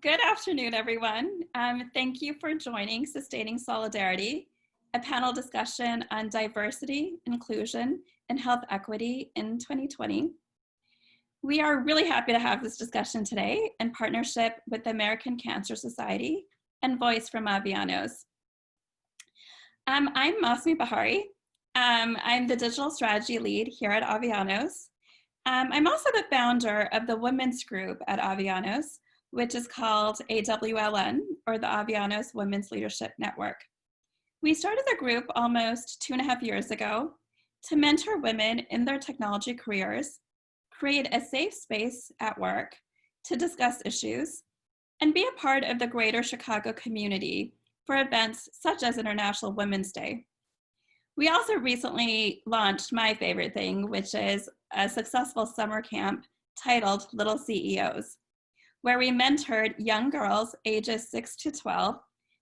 Good afternoon, everyone. Thank you for joining Sustaining Solidarity, a panel discussion on diversity, inclusion, and health equity in 2020. We are really happy to have this discussion today in partnership with the American Cancer Society and Voice from Aveanos. I'm Masmi Bahari. I'm the digital strategy lead here at Aveanos. I'm also the founder of the women's group at Aveanos, which is called AWLN, or the Aveanos Women's Leadership Network. We started the group almost 2.5 years ago to mentor women in their technology careers, create a safe space at work to discuss issues, and be a part of the greater Chicago community for events such as International Women's Day. We also recently launched my favorite thing, which is a successful summer camp titled Little CEOs, where we mentored young girls ages 6 to 12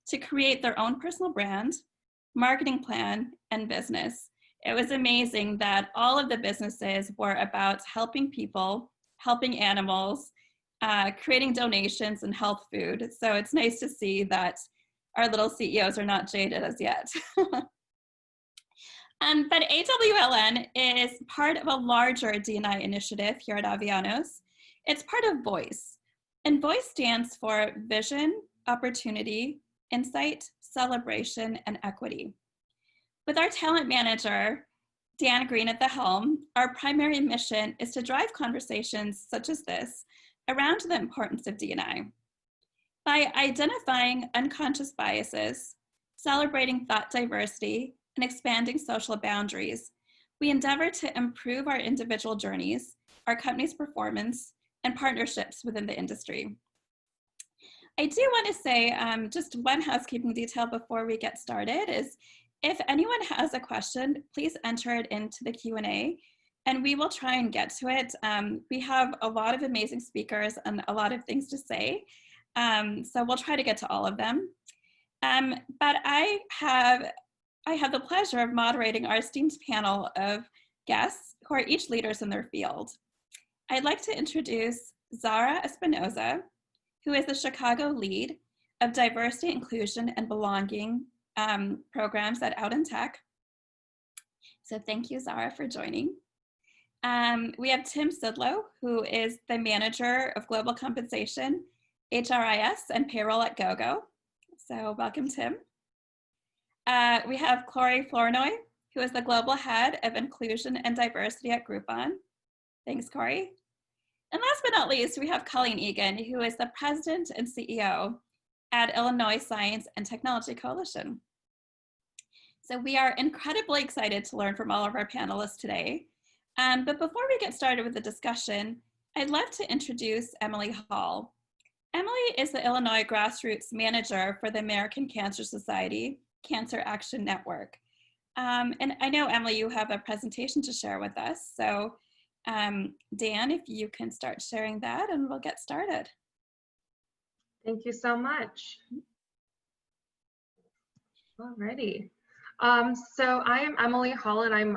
to create their own personal brand, marketing plan, and business. It was amazing that all of the businesses were about helping people, helping animals, creating donations, and health food. So it's nice to see that our little CEOs are not jaded as yet. But AWLN is part of a larger D&I initiative here at Aveanos. It's part of VOICE. And VOICE stands for Vision, Opportunity, Insight, Celebration, and Equity. With our talent manager, Dan Green at the helm, our primary mission is to drive conversations such as this around the importance of D&I. By identifying unconscious biases, celebrating thought diversity, and expanding social boundaries, we endeavor to improve our individual journeys, our company's performance, and partnerships within the industry. I do want to say just one housekeeping detail before we get started is if anyone has a question, please enter it into the Q&A and we will try and get to it. We have a lot of amazing speakers and a lot of things to say, so we'll try to get to all of them. But I have the pleasure of moderating our esteemed panel of guests who are each leaders in their field. I'd like to introduce Zara Espinoza, who is the Chicago lead of Diversity, Inclusion, and Belonging programs at Out in Tech. So thank you, Zara, for joining. We have Tim Sidlow, who is the manager of Global Compensation, HRIS, and Payroll at GoGo. So welcome, Tim. We have Corey Flournoy, who is the Global Head of Inclusion and Diversity at Groupon. Thanks, Corey. And last but not least, we have Colleen Egan, who is the President and CEO at Illinois Science and Technology Coalition. So we are incredibly excited to learn from all of our panelists today. But before we get started with the discussion, I'd love to introduce Emily Hall. Emily is the Illinois Grassroots Manager for the American Cancer Society Cancer Action Network. And I know, Emily, you have a presentation to share with us. So Dan, if you can start sharing that and we'll get started. Thank you so much. Alrighty. So I am Emily Hall and I'm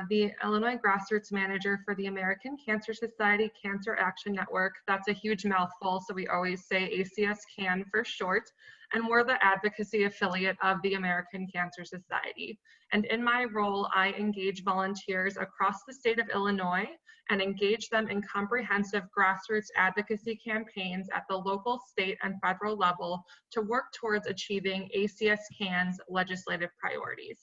the Illinois Grassroots Manager for the American Cancer Society Cancer Action Network. That's a huge mouthful, so we always say ACS-CAN for short. And we're the advocacy affiliate of the American Cancer Society. And in my role, I engage volunteers across the state of Illinois and engage them in comprehensive grassroots advocacy campaigns at the local, state, and federal level to work towards achieving ACS-CAN's legislative priorities.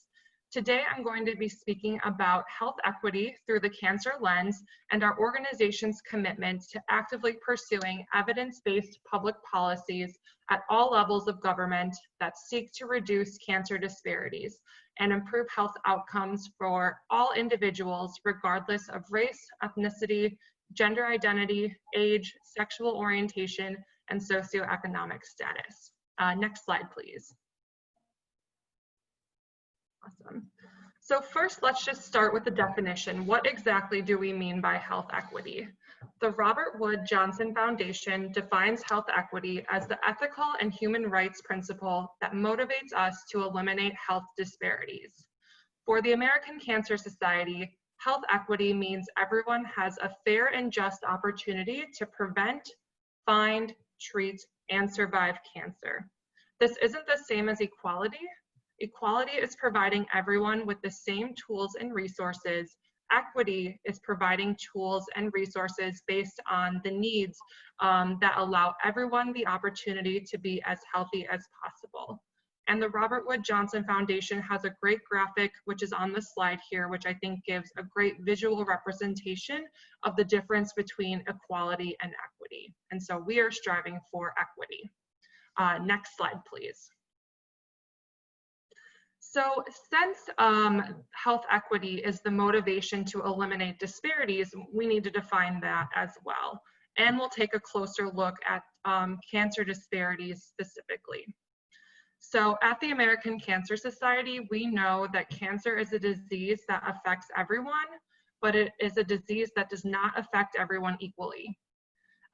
Today, I'm going to be speaking about health equity through the cancer lens and our organization's commitment to actively pursuing evidence-based public policies at all levels of government that seek to reduce cancer disparities and improve health outcomes for all individuals regardless of race, ethnicity, gender identity, age, sexual orientation, and socioeconomic status. Next slide, please. Awesome. So first, let's just start with the definition. What exactly do we mean by health equity? The Robert Wood Johnson Foundation defines health equity as the ethical and human rights principle that motivates us to eliminate health disparities. For the American Cancer Society, health equity means everyone has a fair and just opportunity to prevent, find, treat, and survive cancer. This isn't the same as equality. Equality is providing everyone with the same tools and resources. Equity is providing tools and resources based on the needs that allow everyone the opportunity to be as healthy as possible. And the Robert Wood Johnson Foundation has a great graphic, which is on the slide here, which I think gives a great visual representation of the difference between equality and equity. And so we are striving for equity. Next slide, please. So since health equity is the motivation to eliminate disparities, we need to define that as well. And we'll take a closer look at cancer disparities specifically. So at the American Cancer Society, we know that cancer is a disease that affects everyone, but it is a disease that does not affect everyone equally.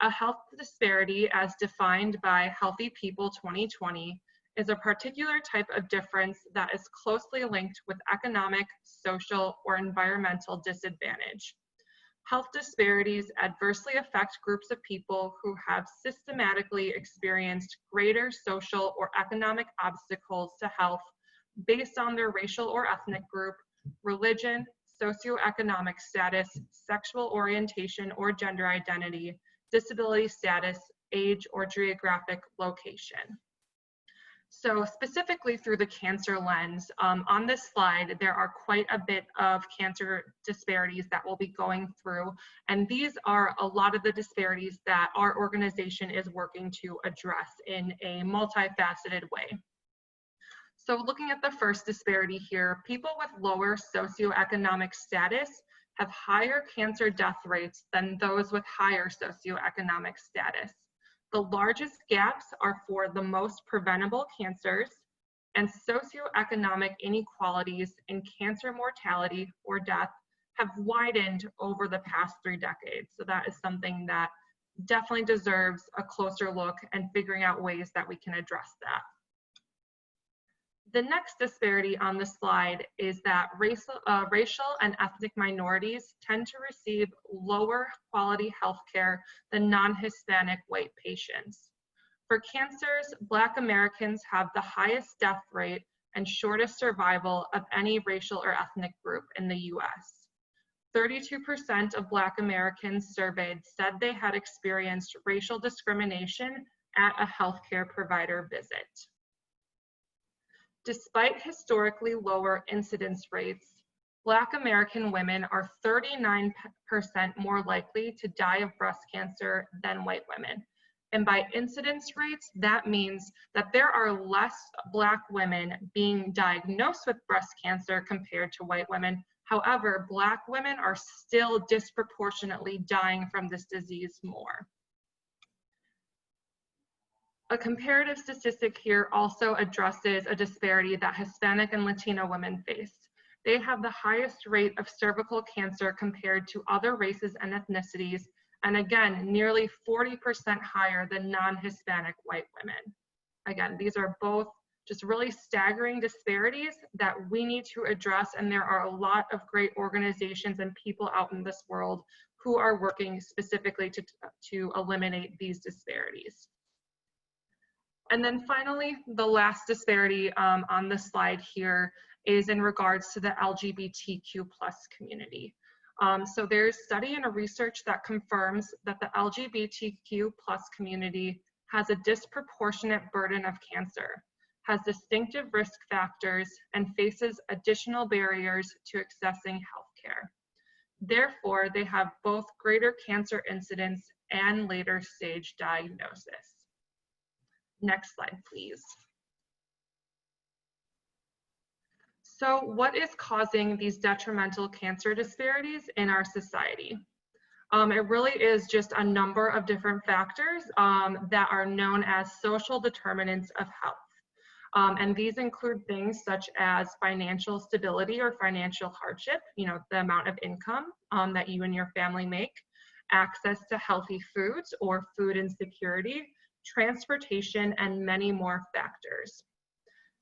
A health disparity, as defined by Healthy People 2020, is a particular type of difference that is closely linked with economic, social, or environmental disadvantage. Health disparities adversely affect groups of people who have systematically experienced greater social or economic obstacles to health based on their racial or ethnic group, religion, socioeconomic status, sexual orientation or gender identity, disability status, age, or geographic location. So specifically through the cancer lens, on this slide, there are quite a bit of cancer disparities that we'll be going through. And these are a lot of the disparities that our organization is working to address in a multifaceted way. So looking at the first disparity here, people with lower socioeconomic status have higher cancer death rates than those with higher socioeconomic status. The largest gaps are for the most preventable cancers, and socioeconomic inequalities in cancer mortality or death have widened over the past 3 decades. So that is something that definitely deserves a closer look and figuring out ways that we can address that. The next disparity on the slide is that racial and ethnic minorities tend to receive lower quality healthcare than non-Hispanic white patients. For cancers, Black Americans have the highest death rate and shortest survival of any racial or ethnic group in the US. 32% of Black Americans surveyed said they had experienced racial discrimination at a healthcare provider visit. Despite historically lower incidence rates, Black American women are 39% more likely to die of breast cancer than white women. And by incidence rates, that means that there are less Black women being diagnosed with breast cancer compared to white women. However, Black women are still disproportionately dying from this disease more. A comparative statistic here also addresses a disparity that Hispanic and Latino women face. They have the highest rate of cervical cancer compared to other races and ethnicities, and again, nearly 40% higher than non-Hispanic white women. Again, these are both just really staggering disparities that we need to address, and there are a lot of great organizations and people out in this world who are working specifically to eliminate these disparities. And then finally, the last disparity on the slide here is in regards to the LGBTQ+ community. So there's study and a research that confirms that the LGBTQ+ community has a disproportionate burden of cancer, has distinctive risk factors, and faces additional barriers to accessing healthcare. Therefore, they have both greater cancer incidence and later stage diagnosis. Next slide, please. So what is causing these detrimental cancer disparities in our society? It really is just a number of different factors that are known as social determinants of health. And these include things such as financial stability or financial hardship, the amount of income that you and your family make, access to healthy foods or food insecurity, transportation, and many more factors.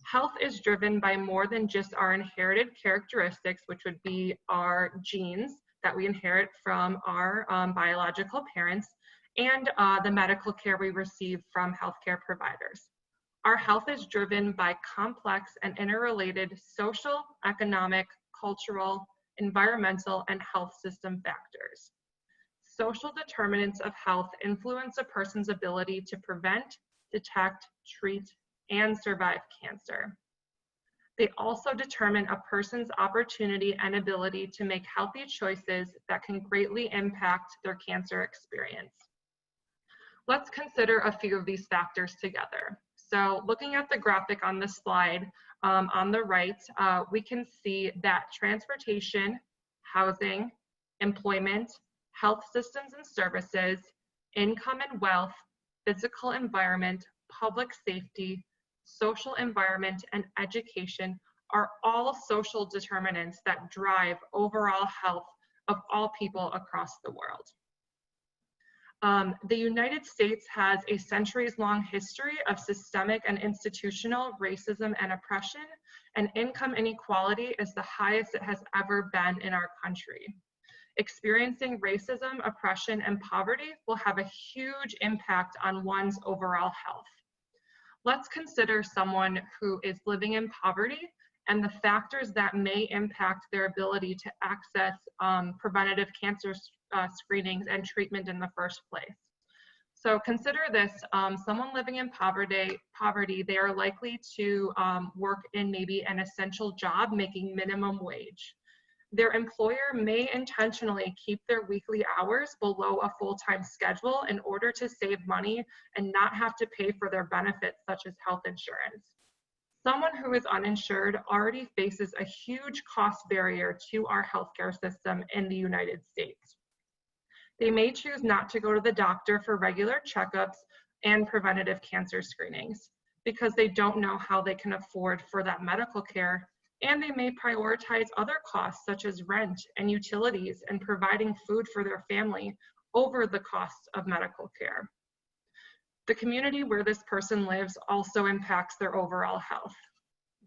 Health is driven by more than just our inherited characteristics, which would be our genes that we inherit from our biological parents, and the medical care we receive from healthcare providers. Our health is driven by complex and interrelated social, economic, cultural, environmental, and health system factors. Social determinants of health influence a person's ability to prevent, detect, treat, and survive cancer. They also determine a person's opportunity and ability to make healthy choices that can greatly impact their cancer experience. Let's consider a few of these factors together. So looking at the graphic on this slide, on the right, we can see that transportation, housing, employment, health systems and services, income and wealth, physical environment, public safety, social environment, and education are all social determinants that drive overall health of all people across the world. The United States has a centuries-long history of systemic and institutional racism and oppression, and income inequality is the highest it has ever been in our country. Experiencing racism, oppression, and poverty will have a huge impact on one's overall health. Let's consider someone who is living in poverty and the factors that may impact their ability to access preventative cancer screenings and treatment in the first place. So consider this, someone living in poverty, they are likely to work in maybe an essential job making minimum wage. Their employer may intentionally keep their weekly hours below a full-time schedule in order to save money and not have to pay for their benefits such as health insurance. Someone who is uninsured already faces a huge cost barrier to our healthcare system in the United States. They may choose not to go to the doctor for regular checkups and preventative cancer screenings because they don't know how they can afford for that medical care, and they may prioritize other costs such as rent and utilities and providing food for their family over the costs of medical care. The community where this person lives also impacts their overall health.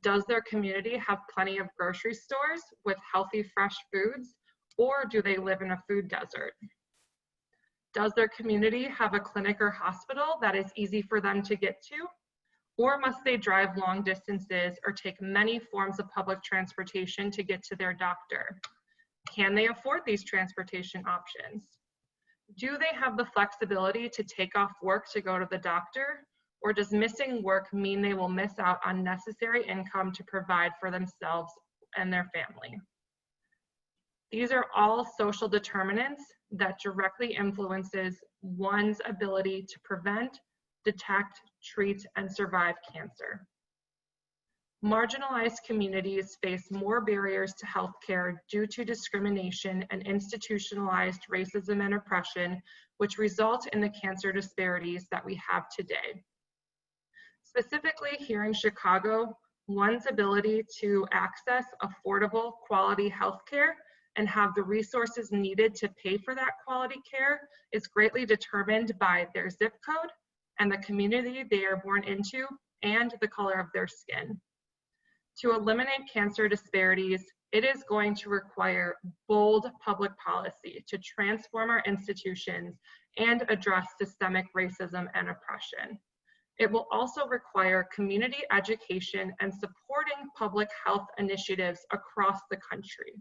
Does their community have plenty of grocery stores with healthy, fresh foods, or do they live in a food desert? Does their community have a clinic or hospital that is easy for them to get to? Or must they drive long distances or take many forms of public transportation to get to their doctor? Can they afford these transportation options? Do they have the flexibility to take off work to go to the doctor? Or does missing work mean they will miss out on necessary income to provide for themselves and their family? These are all social determinants that directly influences one's ability to prevent, detect, treat, and survive cancer. Marginalized communities face more barriers to healthcare due to discrimination and institutionalized racism and oppression, which result in the cancer disparities that we have today. Specifically here in Chicago, one's ability to access affordable, quality healthcare and have the resources needed to pay for that quality care is greatly determined by their zip code and the community they are born into and the color of their skin. To eliminate cancer disparities, it is going to require bold public policy to transform our institutions and address systemic racism and oppression. It will also require community education and supporting public health initiatives across the country.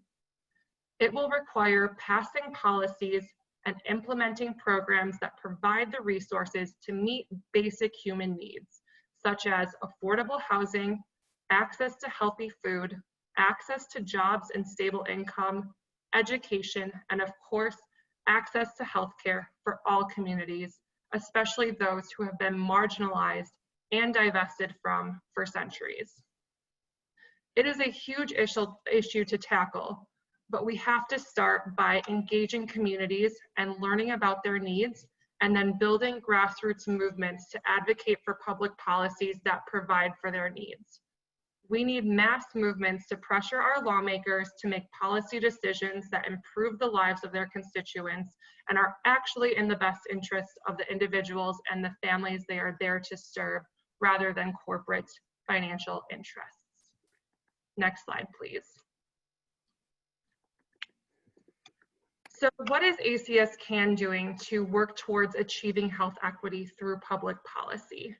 It will require passing policies and implementing programs that provide the resources to meet basic human needs, such as affordable housing, access to healthy food, access to jobs and stable income, education, and of course, access to healthcare for all communities, especially those who have been marginalized and divested from for centuries. It is a huge issue to tackle, but we have to start by engaging communities and learning about their needs, and then building grassroots movements to advocate for public policies that provide for their needs. We need mass movements to pressure our lawmakers to make policy decisions that improve the lives of their constituents and are actually in the best interest of the individuals and the families they are there to serve, rather than corporate financial interests. Next slide, please. So what is ACS CAN doing to work towards achieving health equity through public policy?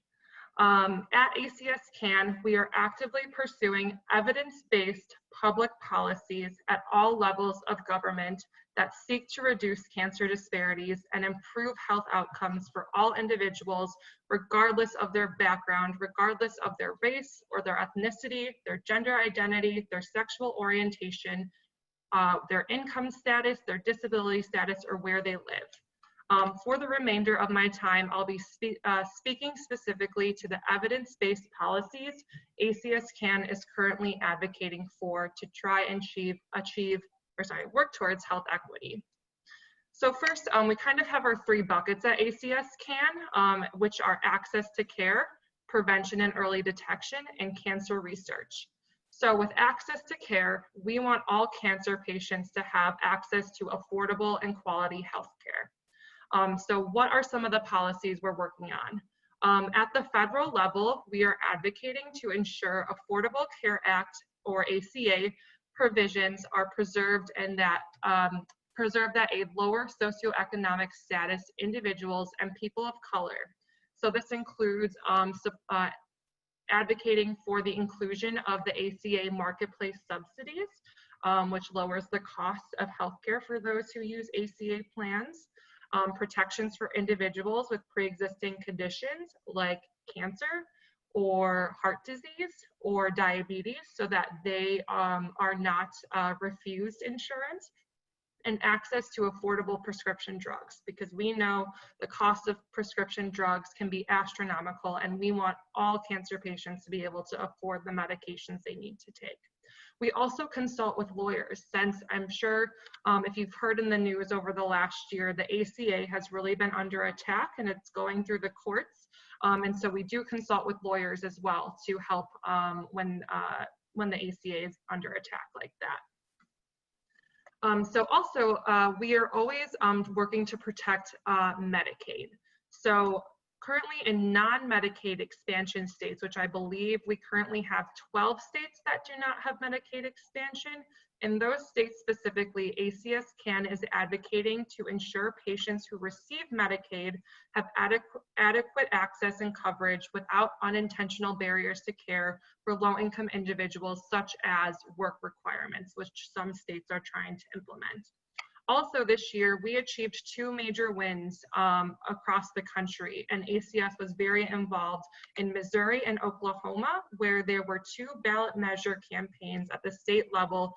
At ACS CAN, we are actively pursuing evidence-based public policies at all levels of government that seek to reduce cancer disparities and improve health outcomes for all individuals, regardless of their background, regardless of their race or their ethnicity, their gender identity, their sexual orientation, their income status, their disability status, or where they live. For the remainder of my time, I'll be speaking specifically to the evidence-based policies ACS CAN is currently advocating for to try and work towards health equity. So first, we kind of have our three buckets at ACS CAN, which are access to care, prevention and early detection, and cancer research. So with access to care, we want all cancer patients to have access to affordable and quality health care. So what are some of the policies we're working on? At the federal level, we are advocating to ensure Affordable Care Act, or ACA, provisions are preserved and that a lower socioeconomic status individuals and people of color. So this includes advocating for the inclusion of the ACA marketplace subsidies, which lowers the cost of healthcare for those who use ACA plans. Protections for individuals with pre-existing conditions like cancer or heart disease or diabetes so that they are not refused insurance, and access to affordable prescription drugs, because we know the cost of prescription drugs can be astronomical and we want all cancer patients to be able to afford the medications they need to take. We also consult with lawyers, since I'm sure if you've heard in the news over the last year, the ACA has really been under attack and it's going through the courts. And so we do consult with lawyers as well to help when the ACA is under attack like that. So also, we are always working to protect Medicaid. So currently in non-Medicaid expansion states, which I believe we currently have 12 states that do not have Medicaid expansion, in those states specifically, ACS CAN is advocating to ensure patients who receive Medicaid have adequate access and coverage without unintentional barriers to care for low-income individuals, such as work requirements, which some states are trying to implement. Also this year, we achieved 2 major wins across the country, and ACS was very involved in Missouri and Oklahoma, where there were 2 ballot measure campaigns at the state level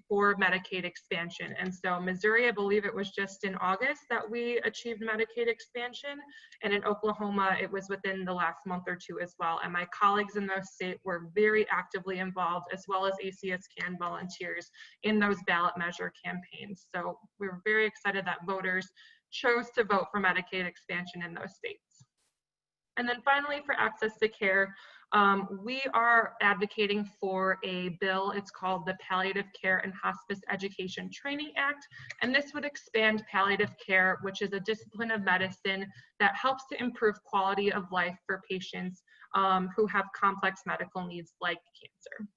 for Medicaid expansion. And so Missouri, I believe it was just in August that we achieved Medicaid expansion, and in Oklahoma, it was within the last month or 2 as well. And my colleagues in those states were very actively involved, as well as ACS CAN volunteers in those ballot measure campaigns. So we were very excited that voters chose to vote for Medicaid expansion in those states. And then finally, for access to care, we are advocating for a bill. It's called the Palliative Care and Hospice Education Training Act. And this would expand palliative care, which is a discipline of medicine that helps to improve quality of life for patients who have complex medical needs like cancer.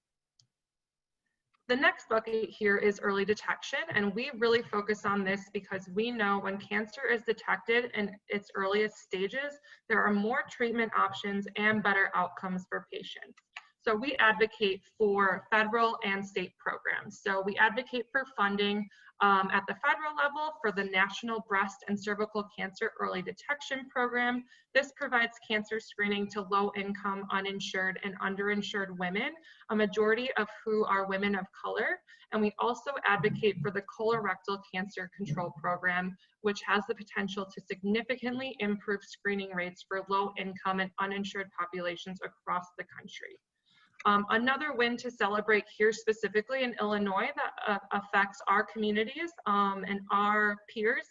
The next bucket here is early detection, and we really focus on this because we know when cancer is detected in its earliest stages, there are more treatment options and better outcomes for patients. So we advocate for federal and state programs. So we advocate for funding at the federal level for the National Breast and Cervical Cancer Early Detection Program. This provides cancer screening to low-income, uninsured, and underinsured women, a majority of who are women of color. And we also advocate for the Colorectal Cancer Control Program, which has the potential to significantly improve screening rates for low-income and uninsured populations across the country. Another win to celebrate here specifically in Illinois that affects our communities and our peers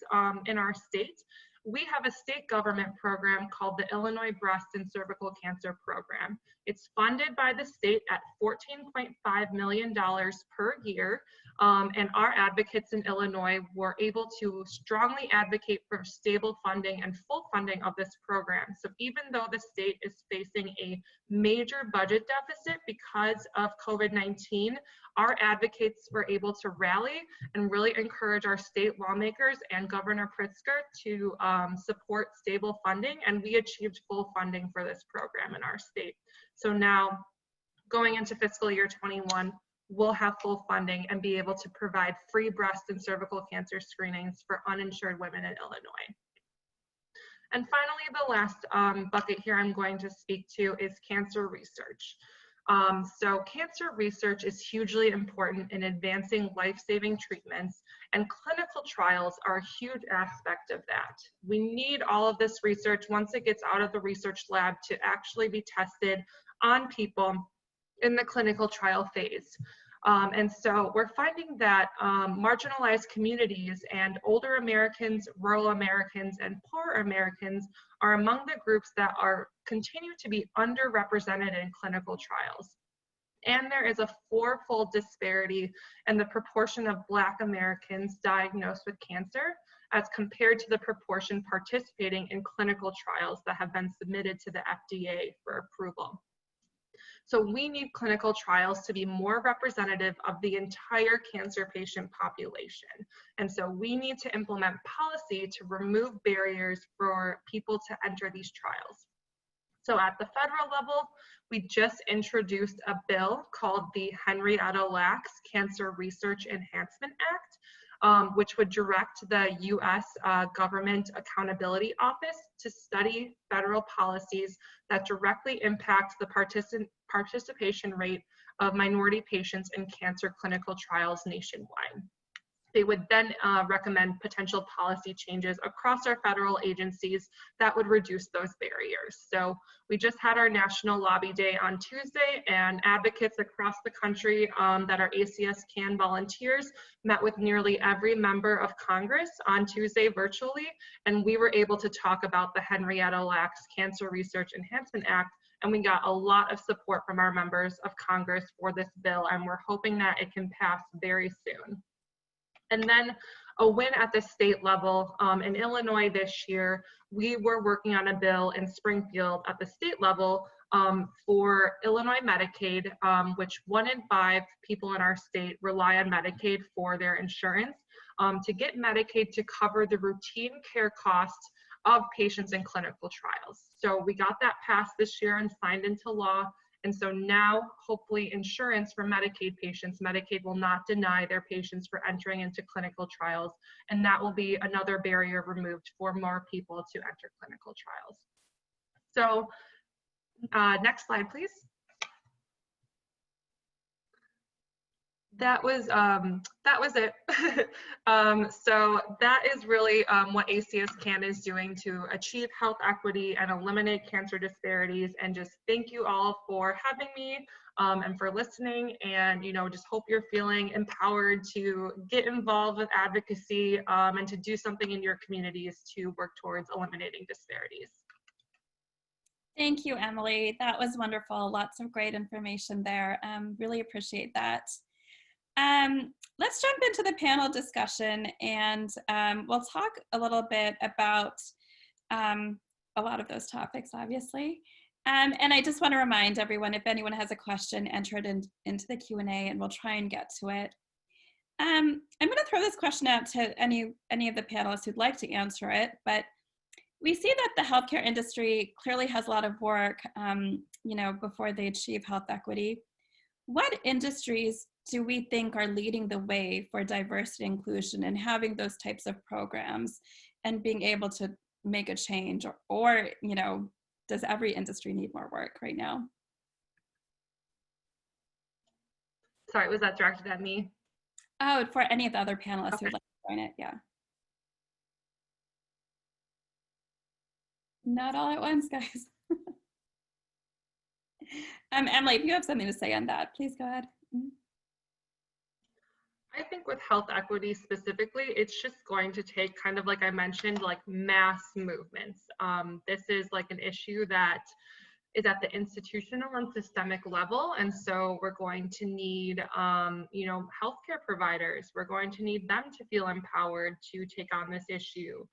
in our state we have a state government program called the Illinois Breast and Cervical Cancer Program. It's funded by the state at $14.5 million per year. And our advocates in Illinois were able to strongly advocate for stable funding and full funding of this program. So even though the state is facing a major budget deficit because of COVID-19, our advocates were able to rally and really encourage our state lawmakers and Governor Pritzker to support stable funding, and we achieved full funding for this program in our state. So now, going into fiscal year 21, we'll have full funding and be able to provide free breast and cervical cancer screenings for uninsured women in Illinois. And finally, the last bucket here I'm going to speak to is cancer research. So cancer research is hugely important in advancing life-saving treatments, and clinical trials are a huge aspect of that. We need all of this research once it gets out of the research lab to actually be tested on people in the clinical trial phase. And so we're finding that marginalized communities and older Americans, rural Americans, and poor Americans are among the groups that continue to be underrepresented in clinical trials. And there is a fourfold disparity in the proportion of Black Americans diagnosed with cancer as compared to the proportion participating in clinical trials that have been submitted to the FDA for approval. So we need clinical trials to be more representative of the entire cancer patient population. And so we need to implement policy to remove barriers for people to enter these trials. So at the federal level, we just introduced a bill called the Henrietta Lacks Cancer Research Enhancement Act, which would direct the U.S. Government Accountability Office to study federal policies that directly impact the participation rate of minority patients in cancer clinical trials nationwide. They would then recommend potential policy changes across our federal agencies that would reduce those barriers. So we just had our National Lobby Day on Tuesday, and advocates across the country that are ACS CAN volunteers met with nearly every member of Congress on Tuesday virtually, and we were able to talk about the Henrietta Lacks Cancer Research Enhancement Act, and we got a lot of support from our members of Congress for this bill, and we're hoping that it can pass very soon. And then a win at the state level. In Illinois this year, we were working on a bill in Springfield at the state level for Illinois Medicaid, which 1 in 5 people in our state rely on Medicaid for their insurance, to get Medicaid to cover the routine care costs of patients in clinical trials. So we got that passed this year and signed into law. And so now, hopefully, insurance for Medicaid patients, Medicaid will not deny their patients for entering into clinical trials, and that will be another barrier removed for more people to enter clinical trials. So next slide, please. That was it. So that is really what ACS CAN is doing to achieve health equity and eliminate cancer disparities. And just thank you all for having me and for listening. And just hope you're feeling empowered to get involved with advocacy and to do something in your communities to work towards eliminating disparities. Thank you, Emily. That was wonderful. Lots of great information there. Really appreciate that. Let's jump into the panel discussion, and we'll talk a little bit about a lot of those topics, obviously. And I just want to remind everyone, if anyone has a question, enter it into the Q&A, and we'll try and get to it. I'm going to throw this question out to any of the panelists who'd like to answer it, but we see that the healthcare industry clearly has a lot of work, before they achieve health equity. What industries do we think are leading the way for diversity inclusion and having those types of programs and being able to make a change, or does every industry need more work right now? Sorry, was that directed at me? Oh, for any of the other panelists Okay. who'd like to join it, yeah. Not all at once, guys. Emily, if you have something to say on that, please go ahead. I think with health equity specifically, it's just going to take, kind of like I mentioned, like mass movements. This is like an issue that is at the institutional and systemic level. And so we're going to need, healthcare providers. We're going to need them to feel empowered to take on this issue.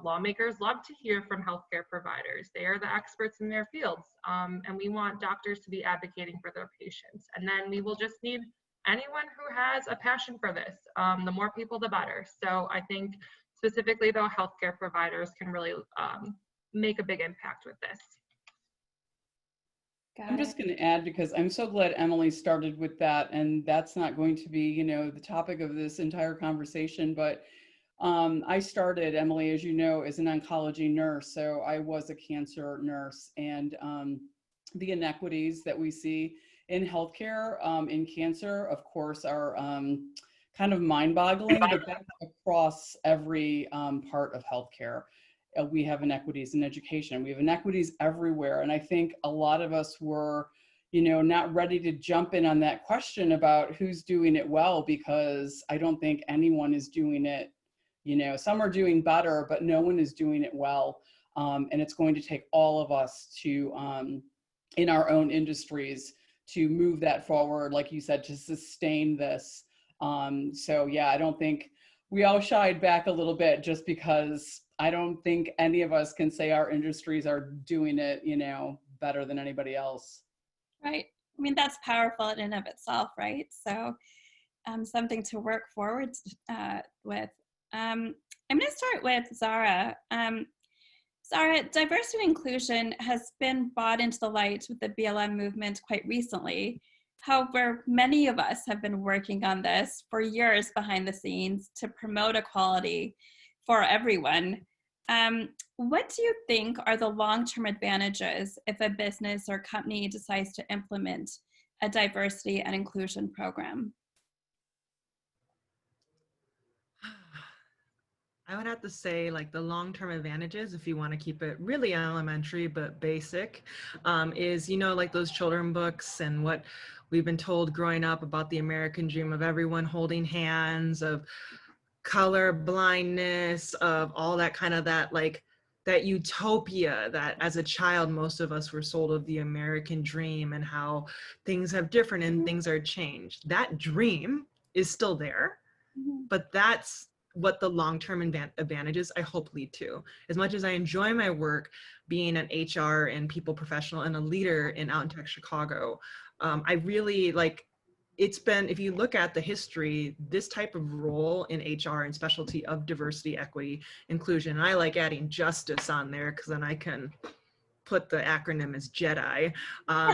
Lawmakers love to hear from healthcare providers. They are the experts in their fields. And we want doctors to be advocating for their patients. And then we will just need anyone who has a passion for this. The more people, the better. So I think specifically though, healthcare providers can really make a big impact with this. I'm just going to add, because I'm so glad Emily started with that, and that's not going to be, the topic of this entire conversation, but I started, Emily, as you know, as an oncology nurse. So I was a cancer nurse, and the inequities that we see in healthcare, in cancer, of course, are kind of mind-boggling, but that's across every part of healthcare. We have inequities in education. We have inequities everywhere. And I think a lot of us were, not ready to jump in on that question about who's doing it well, because I don't think anyone is doing it. Some are doing better, but no one is doing it well. And it's going to take all of us to, in our own industries, to move that forward, like you said, to sustain this. So yeah, I don't think we all shied back a little bit just because I don't think any of us can say our industries are doing it, better than anybody else. Right. I mean, that's powerful in and of itself, right? So something to work forward with. I'm going to start with Zara. Zara, diversity and inclusion has been brought into the light with the BLM movement quite recently. However, many of us have been working on this for years behind the scenes to promote equality for everyone. What do you think are the long-term advantages if a business or company decides to implement a diversity and inclusion program? I would have to say, like, the long-term advantages, if you want to keep it really elementary but basic, is, like those children books and what we've been told growing up about the American dream of everyone holding hands, of color blindness, of all that kind of that utopia that as a child most of us were sold of the American dream, and how things have different and things are changed. That dream is still there, but that's what the long-term advantages I hope lead to. As much as I enjoy my work being an HR and people professional and a leader in Out in Tech Chicago, I really it's been, if you look at the history, this type of role in HR and specialty of diversity, equity, inclusion, and I like adding justice on there because then I can put the acronym as JEDI.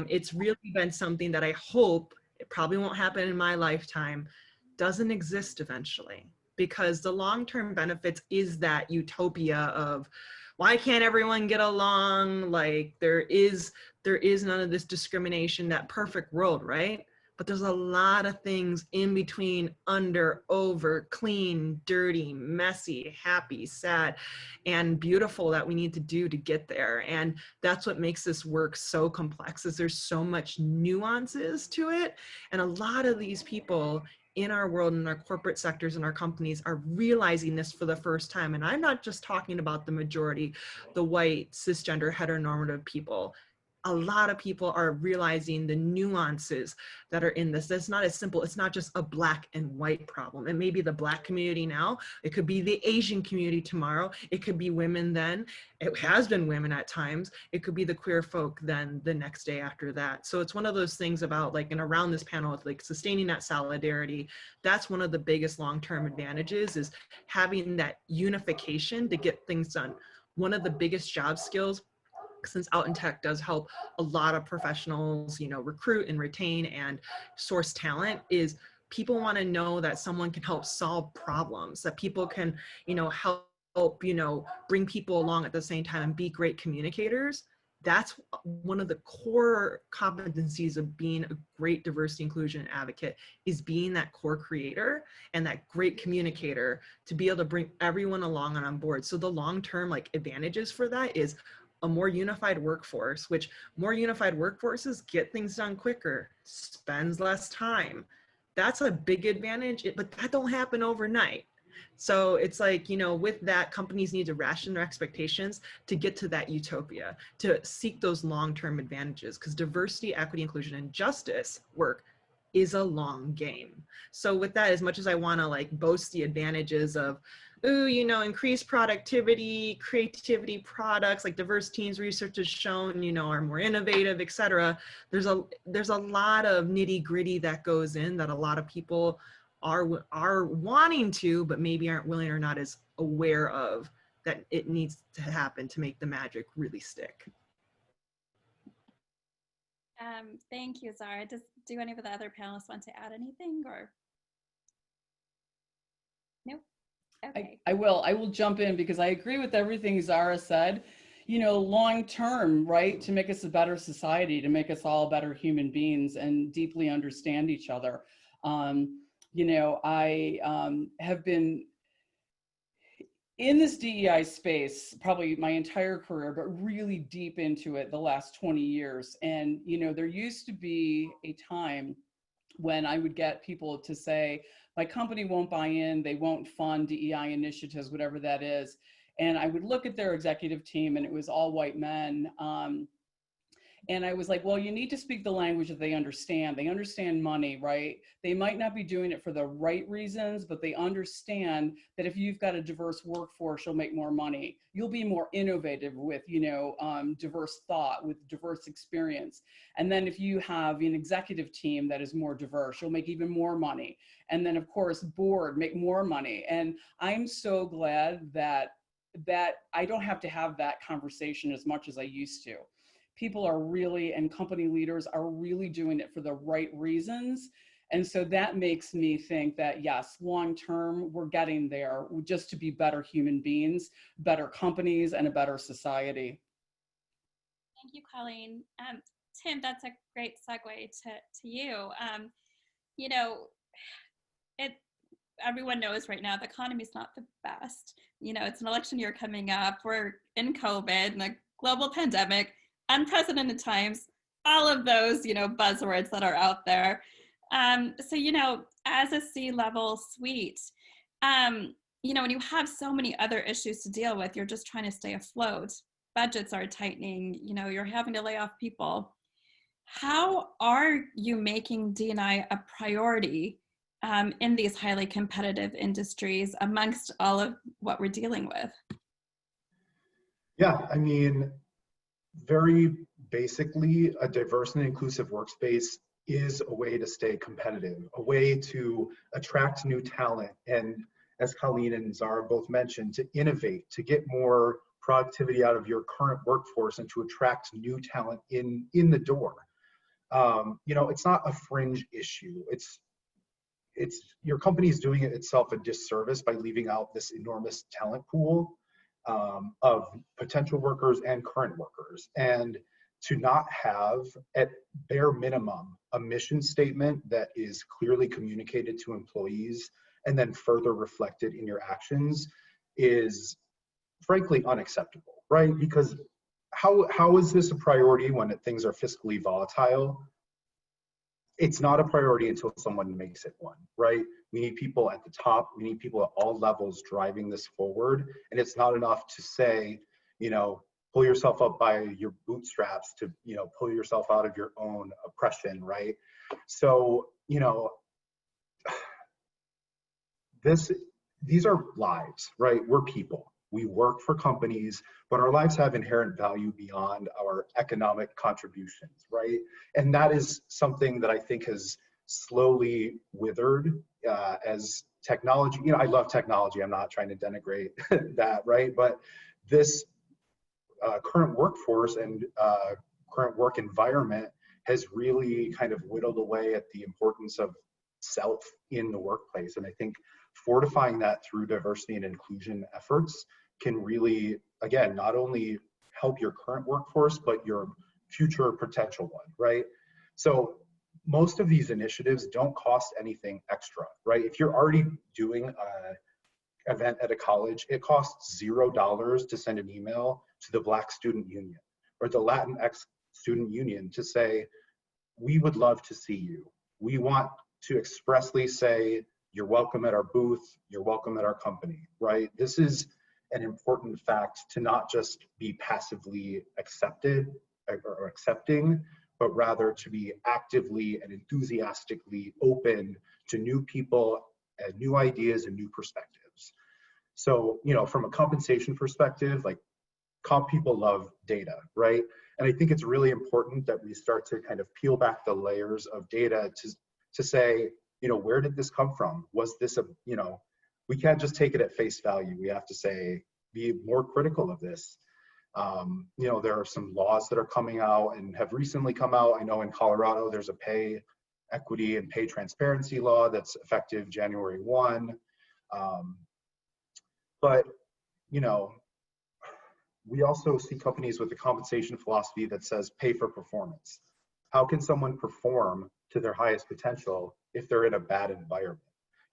It's really been something that I hope, it probably won't happen in my lifetime, doesn't exist eventually, because the long-term benefits is that utopia of why can't everyone get along? Like there is none of this discrimination, that perfect world, right? But there's a lot of things in between, under, over, clean, dirty, messy, happy, sad, and beautiful that we need to do to get there. And that's what makes this work so complex, is there's so much nuances to it. And a lot of these people in our world, in our corporate sectors and our companies, are realizing this for the first time. And I'm not just talking about the majority, the white, cisgender, heteronormative people. A lot of people are realizing the nuances that are in this. It's not as simple. It's not just a black and white problem. It may be the black community now. It could be the Asian community tomorrow. It could be women then. It has been women at times. It could be the queer folk then the next day after that. So it's one of those things about and around this panel, it's like sustaining that solidarity. That's one of the biggest long-term advantages, is having that unification to get things done. One of the biggest job skills, since Out in Tech does help a lot of professionals, recruit and retain and source talent, is people want to know that someone can help solve problems, that people can, help, bring people along at the same time and be great communicators. That's one of the core competencies of being a great diversity inclusion advocate, is being that core creator and that great communicator to be able to bring everyone along and on board. So the long-term advantages for that is a more unified workforce, which more unified workforces get things done quicker, spends less time. that's a big advantage, but that don't happen overnight. So it's like, you know, with that, companies need to ration their expectations to get to that utopia, to seek those long-term advantages, because diversity, equity, inclusion, and justice work is a long game. So with that, as much as I want to like boast the advantages of, ooh, you know, increased productivity, creativity, products like diverse teams, research has shown, you know, are more innovative, et cetera. There's a lot of nitty gritty that goes in that a lot of people are wanting to, but maybe aren't willing or not as aware of that it needs to happen to make the magic really stick. Thank you, Zara. Do any of the other panelists want to add anything or? Nope. Okay. I will jump in because I agree with everything Zara said. You know, long term, right, to make us a better society, to make us all better human beings and deeply understand each other. You know, I have been in this DEI space probably my entire career, but really deep into it the last 20 years. And, you know, there used to be a time when I would get people to say, my company won't buy in, they won't fund DEI initiatives, whatever that is. And I would look at their executive team and it was all white men. And I was like, well, you need to speak the language that they understand. They understand money, right? They might not be doing it for the right reasons, but they understand that if you've got a diverse workforce, you'll make more money. You'll be more innovative with, you know, diverse thought, with diverse experience. And then if you have an executive team that is more diverse, you'll make even more money. And then of course, board, make more money. And I'm so glad that I don't have to have that conversation as much as I used to. People are really, and company leaders are really doing it for the right reasons. And so that makes me think that yes, long-term, we're getting there just to be better human beings, better companies, and a better society. Thank you, Colleen. Tim, that's a great segue to you. You know, everyone knows right now the economy is not the best. You know, it's an election year coming up. We're in COVID and a global pandemic, unprecedented times, all of those, you know, buzzwords that are out there. So, you know, as a C-level suite, you know, when you have so many other issues to deal with, you're just trying to stay afloat. Budgets are tightening, you know, you're having to lay off people. How are you making D&I a priority in these highly competitive industries amongst all of what we're dealing with? Yeah, I mean, very basically, a diverse and inclusive workspace is a way to stay competitive, a way to attract new talent, and as Colleen and Zara both mentioned, to innovate, to get more productivity out of your current workforce and to attract new talent in the door. You know, it's not a fringe issue. It's your company's doing it itself a disservice by leaving out this enormous talent pool of potential workers and current workers, and to not have, at bare minimum, a mission statement that is clearly communicated to employees and then further reflected in your actions is frankly unacceptable, right? Because how is this a priority when things are fiscally volatile? It's not a priority until someone makes it one, right? We need people at the top, we need people at all levels driving this forward. And it's not enough to say, you know, pull yourself up by your bootstraps to, you know, pull yourself out of your own oppression, right? So, you know, these are lives, right? We're people. We work for companies, but our lives have inherent value beyond our economic contributions, right? And that is something that I think has slowly withered as technology, you know, I love technology, I'm not trying to denigrate that, right? But this current workforce and current work environment has really kind of whittled away at the importance of self in the workplace. And I think fortifying that through diversity and inclusion efforts can really, again, not only help your current workforce, but your future potential one, right? So most of these initiatives don't cost anything extra, right? If you're already doing an event at a college, it costs $0 to send an email to the Black Student Union or the Latinx Student Union to say, we would love to see you. We want to expressly say, you're welcome at our booth, you're welcome at our company, right? This is an important fact to not just be passively accepted or accepting, but rather to be actively and enthusiastically open to new people and new ideas and new perspectives. So, you know, from a compensation perspective, like comp people love data, right? And I think it's really important that we start to kind of peel back the layers of data to say, you know, where did this come from? Was this a, you know, we can't just take it at face value. We have to say, be more critical of this. You know, there are some laws that are coming out and have recently come out. I know in Colorado, there's a pay equity and pay transparency law that's effective January 1. But, you know, we also see companies with a compensation philosophy that says pay for performance. How can someone perform to their highest potential if they're in a bad environment?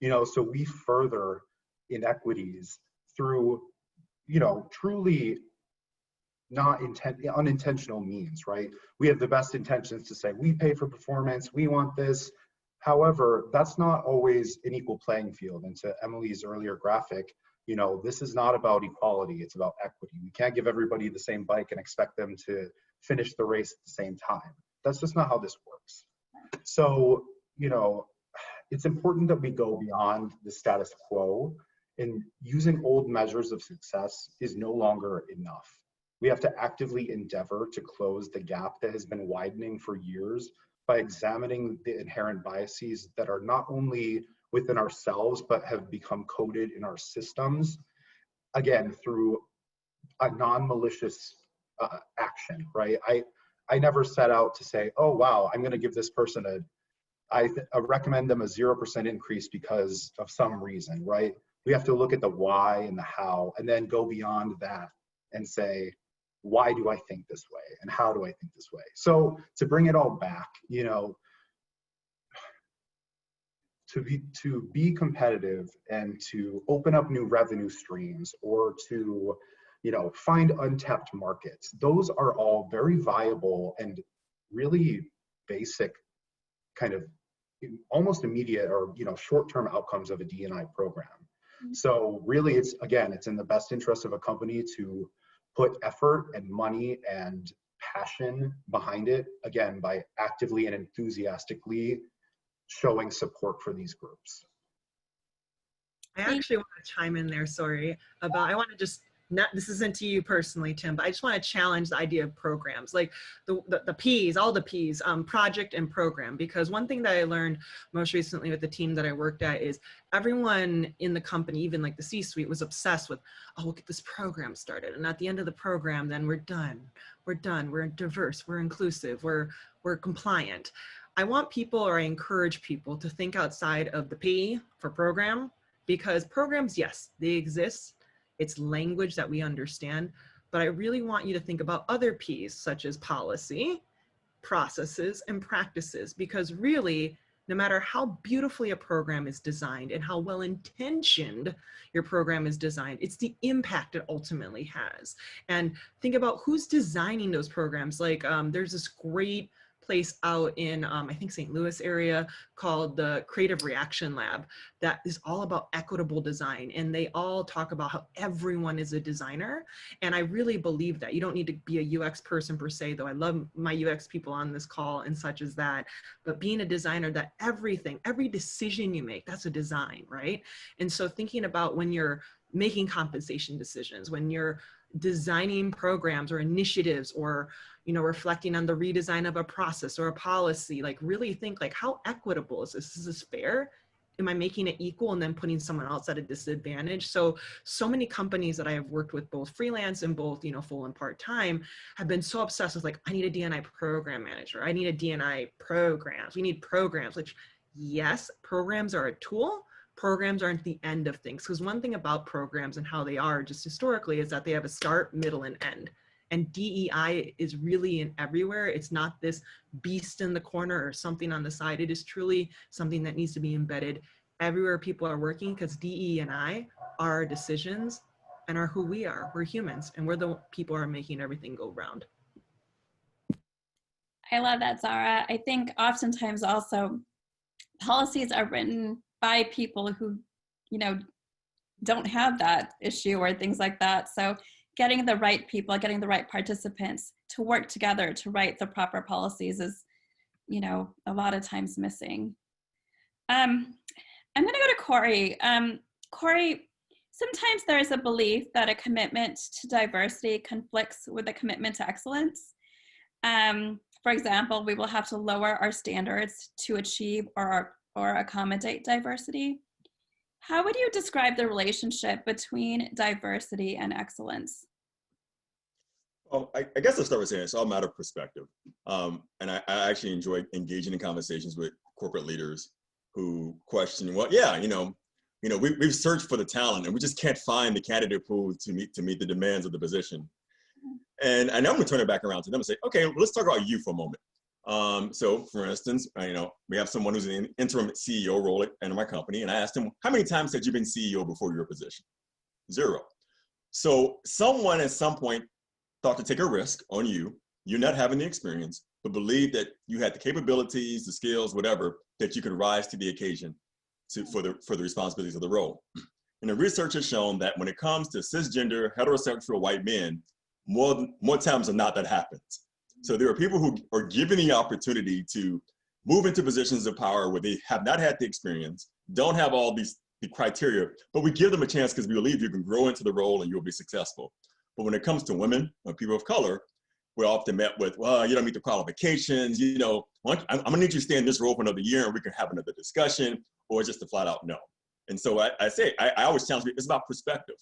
You know, so we further inequities through, you know, truly not unintentional means, right? We have the best intentions to say, we pay for performance, we want this. However, that's not always an equal playing field. And to Emily's earlier graphic, you know, this is not about equality, it's about equity. We can't give everybody the same bike and expect them to finish the race at the same time. That's just not how this works. So, you know, it's important that we go beyond the status quo, and using old measures of success is no longer enough. We have to actively endeavor to close the gap that has been widening for years by examining the inherent biases that are not only within ourselves, but have become coded in our systems, again, through a non-malicious action, right? I never set out to say, oh, wow, I'm gonna give this person I recommend them a 0% increase because of some reason, right? We have to look at the why and the how, and then go beyond that and say, why do I think this way? And how do I think this way? So to bring it all back, you know, to be competitive and to open up new revenue streams, or to, you know, find untapped markets, those are all very viable and really basic kind of almost immediate or, you know, short-term outcomes of a D&I program. So really, it's, again, it's in the best interest of a company to put effort and money and passion behind it, again, by actively and enthusiastically showing support for these groups. I actually want to chime in there, sorry, about, I want to just, not, this isn't to you personally, Tim, but I just want to challenge the idea of programs, like the P's, all the P's, project and program, because one thing that I learned most recently with the team that I worked at is everyone in the company, even like the C-suite, was obsessed with, oh, we'll get this program started. And at the end of the program, then we're done, we're diverse, we're inclusive, we're compliant. I want people, or I encourage people to think outside of the P for program, because programs, yes, they exist. It's language that we understand, but I really want you to think about other P's, such as policy, processes, and practices, because really, no matter how beautifully a program is designed and how well-intentioned your program is designed, it's the impact it ultimately has. And think about who's designing those programs. Like there's this great place out in, I think, St. Louis area called the Creative Reaction Lab that is all about equitable design. And they all talk about how everyone is a designer. And I really believe that. You don't need to be a UX person per se, though I love my UX people on this call and such as that. But being a designer, that everything, every decision you make, that's a design, right? And so thinking about when you're making compensation decisions, when you're designing programs or initiatives, or, you know, reflecting on the redesign of a process or a policy, like really think like, how equitable is this? Is this fair? Am I making it equal and then putting someone else at a disadvantage? So many companies that I have worked with, both freelance and both, you know, full and part-time, have been so obsessed with like, I need a D&I program manager. I need a D&I programs. We need programs, which yes, programs are a tool. Programs aren't the end of things. Because one thing about programs and how they are just historically is that they have a start, middle, and end. And DEI is really in everywhere. It's not this beast in the corner or something on the side. It is truly something that needs to be embedded everywhere people are working, because DE and I are our decisions and are who we are. We're humans, and we're the people who are making everything go round. I love that, Zara. I think oftentimes also policies are written by people who, you know, don't have that issue or things like that. So getting the right people, getting the right participants to work together to write the proper policies is, you know, a lot of times missing. I'm going to go to Corey. Corey, sometimes there is a belief that a commitment to diversity conflicts with a commitment to excellence. For example, we will have to lower our standards to achieve or accommodate diversity. How would you describe the relationship between diversity and excellence? Well, I guess I'll start with saying it's all a matter of perspective. And I actually enjoy engaging in conversations with corporate leaders who question, well, yeah, we've searched for the talent and we just can't find the candidate pool to meet the demands of the position. And I'm going to turn it back around to them and say, okay, well, let's talk about you for a moment. So for instance, we have someone who's in an interim CEO role in my company, and I asked him, how many times had you been CEO before your position? 0. So someone at some point thought to take a risk on you not having the experience, but believed that you had the capabilities, the skills, whatever, that you could rise to the occasion for the responsibilities of the role. And the research has shown that when it comes to cisgender, heterosexual white men, more times than not that happens. So there are people who are given the opportunity to move into positions of power where they have not had the experience, don't have all the criteria, but we give them a chance because we believe you can grow into the role and you'll be successful. But when it comes to women or people of color, we're often met with, well, you don't meet the qualifications, I'm gonna need you to stay in this role for another year and we can have another discussion, or just a flat out no. And so I always challenge people, it's about perspective.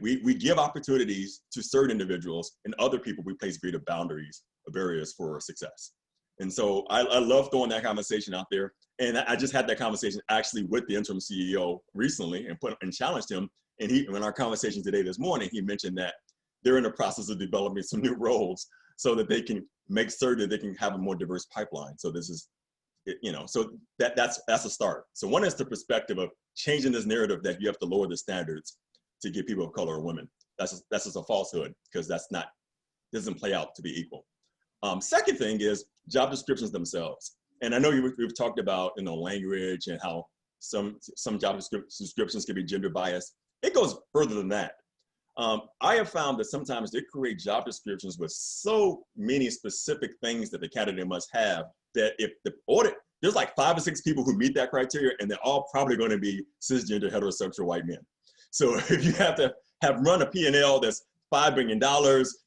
We give opportunities to certain individuals, and other people we place greater boundaries or barriers for success. And so I love throwing that conversation out there. And I just had that conversation actually with the interim CEO recently and challenged him. And in our conversation today, this morning, he mentioned that they're in the process of developing some new roles so that they can make certain that they can have a more diverse pipeline. So this is, so that's a start. So one is the perspective of changing this narrative that you have to lower the standards to get people of color or women. That's just a falsehood, because doesn't play out to be equal. Second thing is job descriptions themselves. And I know we've talked about language and how some job descriptions can be gender biased. It goes further than that. I have found that sometimes they create job descriptions with so many specific things that the candidate must have that if the audit, there's like 5 or 6 people who meet that criteria, and they're all probably going to be cisgender heterosexual white men. So if you have to run a P&L that's $5 billion,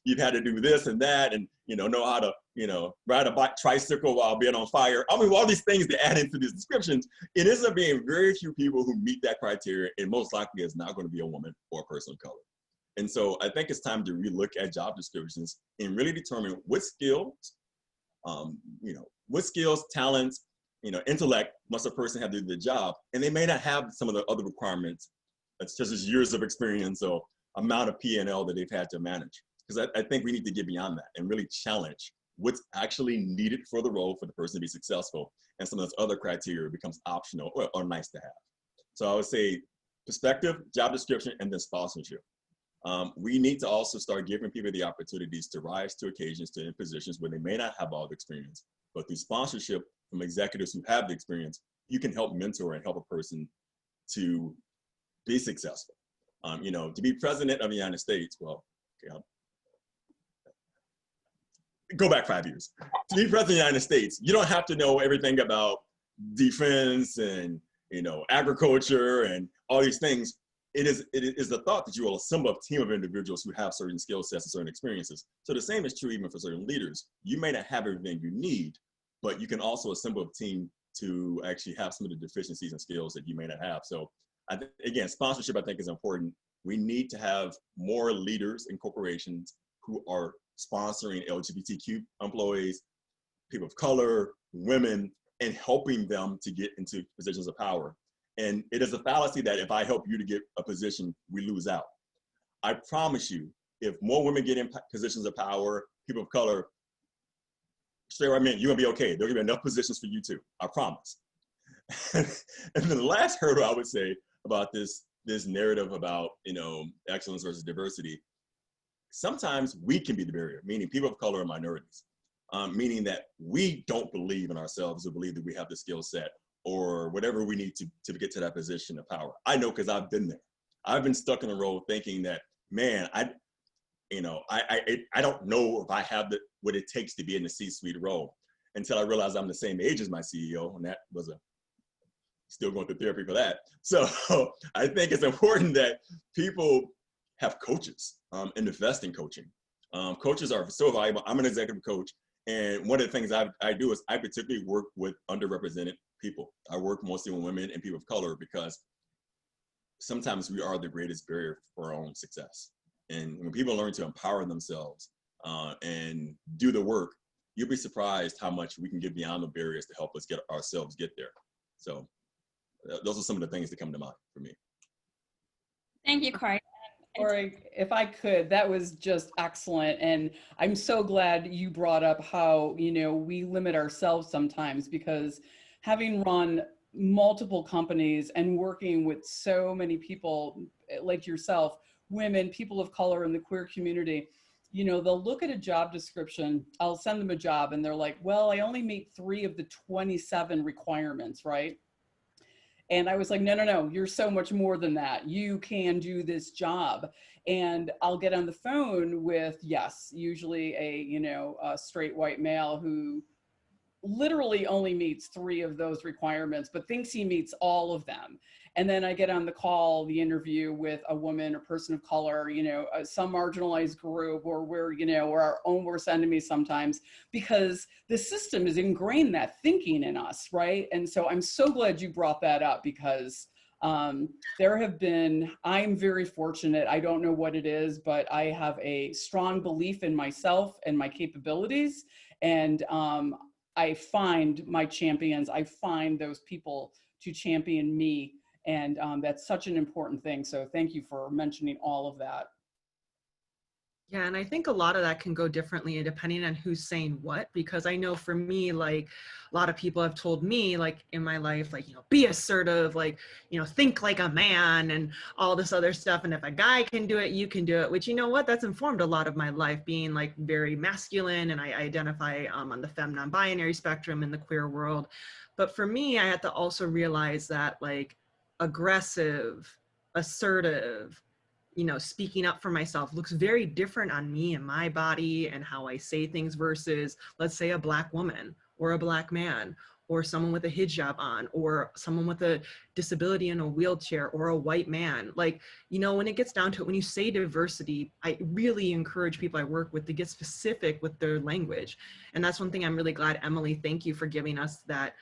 you've had to do this and that, and know how to ride a tricycle while being on fire. I mean, all these things that add into these descriptions, it ends up being very few people who meet that criteria, and most likely it's not going to be a woman or a person of color. And so I think it's time to relook at job descriptions and really determine what skills, talents, intellect must a person have to do the job. And they may not have some of the other requirements, such as years of experience or amount of P&L that they've had to manage. Because I think we need to get beyond that and really challenge what's actually needed for the role for the person to be successful. And some of those other criteria becomes optional or nice to have. So I would say perspective, job description, and then sponsorship. We need to also start giving people the opportunities to rise to occasions, to in positions where they may not have all the experience, but through sponsorship from executives who have the experience, you can help mentor and help a person to be successful. To be president of the United States, well, okay, go back 5 years. To be president of the United States, you don't have to know everything about defense and agriculture and all these things. It is the thought that you will assemble a team of individuals who have certain skill sets and certain experiences. So the same is true even for certain leaders. You may not have everything you need, but you can also assemble a team to actually have some of the deficiencies and skills that you may not have. So again, sponsorship I think is important. We need to have more leaders in corporations who are sponsoring LGBTQ employees, people of color, women, and helping them to get into positions of power. And it is a fallacy that if I help you to get a position, we lose out. I promise you, if more women get in positions of power, people of color, straight right men, you're gonna be okay. There'll be enough positions for you too, I promise. And then the last hurdle I would say about this narrative about excellence versus diversity, sometimes we can be the barrier, meaning people of color and minorities, meaning that we don't believe in ourselves or believe that we have the skill set, or whatever we need to get to that position of power. I know because I've been there. I've been stuck in a role thinking that, man, I don't know if I have what it takes to be in the C-suite role, until I realized I'm the same age as my CEO, and that was still going through therapy for that. So I think it's important that people have coaches and invest in coaching. Coaches are so valuable. I'm an executive coach, and one of the things I do is I particularly work with underrepresented people. I work mostly with women and people of color, because sometimes we are the greatest barrier for our own success. And when people learn to empower themselves and do the work, you'll be surprised how much we can get beyond the barriers to help us get ourselves get there. So those are some of the things that come to mind for me. Thank you, Corey. Corey, if I could, that was just excellent. And I'm so glad you brought up how, you know, we limit ourselves sometimes, because having run multiple companies and working with so many people like yourself, women, people of color in the queer community, you know, they'll look at a job description, I'll send them a job and they're like, well, I only meet 3 of the 27 requirements, right? And I was like, no, you're so much more than that. You can do this job. And I'll get on the phone with, yes, usually a straight white male who literally only meets 3 of those requirements, but thinks he meets all of them. And then I get on the interview with a woman or person of color, you know, some marginalized group, or we're our own worst enemies sometimes, because the system is ingrained that thinking in us, right? And so I'm so glad you brought that up, because I'm very fortunate. I don't know what it is, but I have a strong belief in myself and my capabilities. And I find my champions, I find those people to champion me. And that's such an important thing. So thank you for mentioning all of that. Yeah, and I think a lot of that can go differently depending on who's saying what, because I know for me, like a lot of people have told me, like in my life, like, you know, be assertive, like, you know, think like a man and all this other stuff. And if a guy can do it, you can do it, which, you know what, that's informed a lot of my life, being like very masculine, and I identify on the femme non-binary spectrum in the queer world. But for me, I had to also realize that like aggressive, assertive, you know, speaking up for myself looks very different on me and my body and how I say things versus, let's say, a Black woman or a Black man or someone with a hijab on or someone with a disability in a wheelchair or a white man. Like, you know, when it gets down to it, when you say diversity, I really encourage people I work with to get specific with their language. And that's one thing I'm really glad, Emily, thank you for giving us that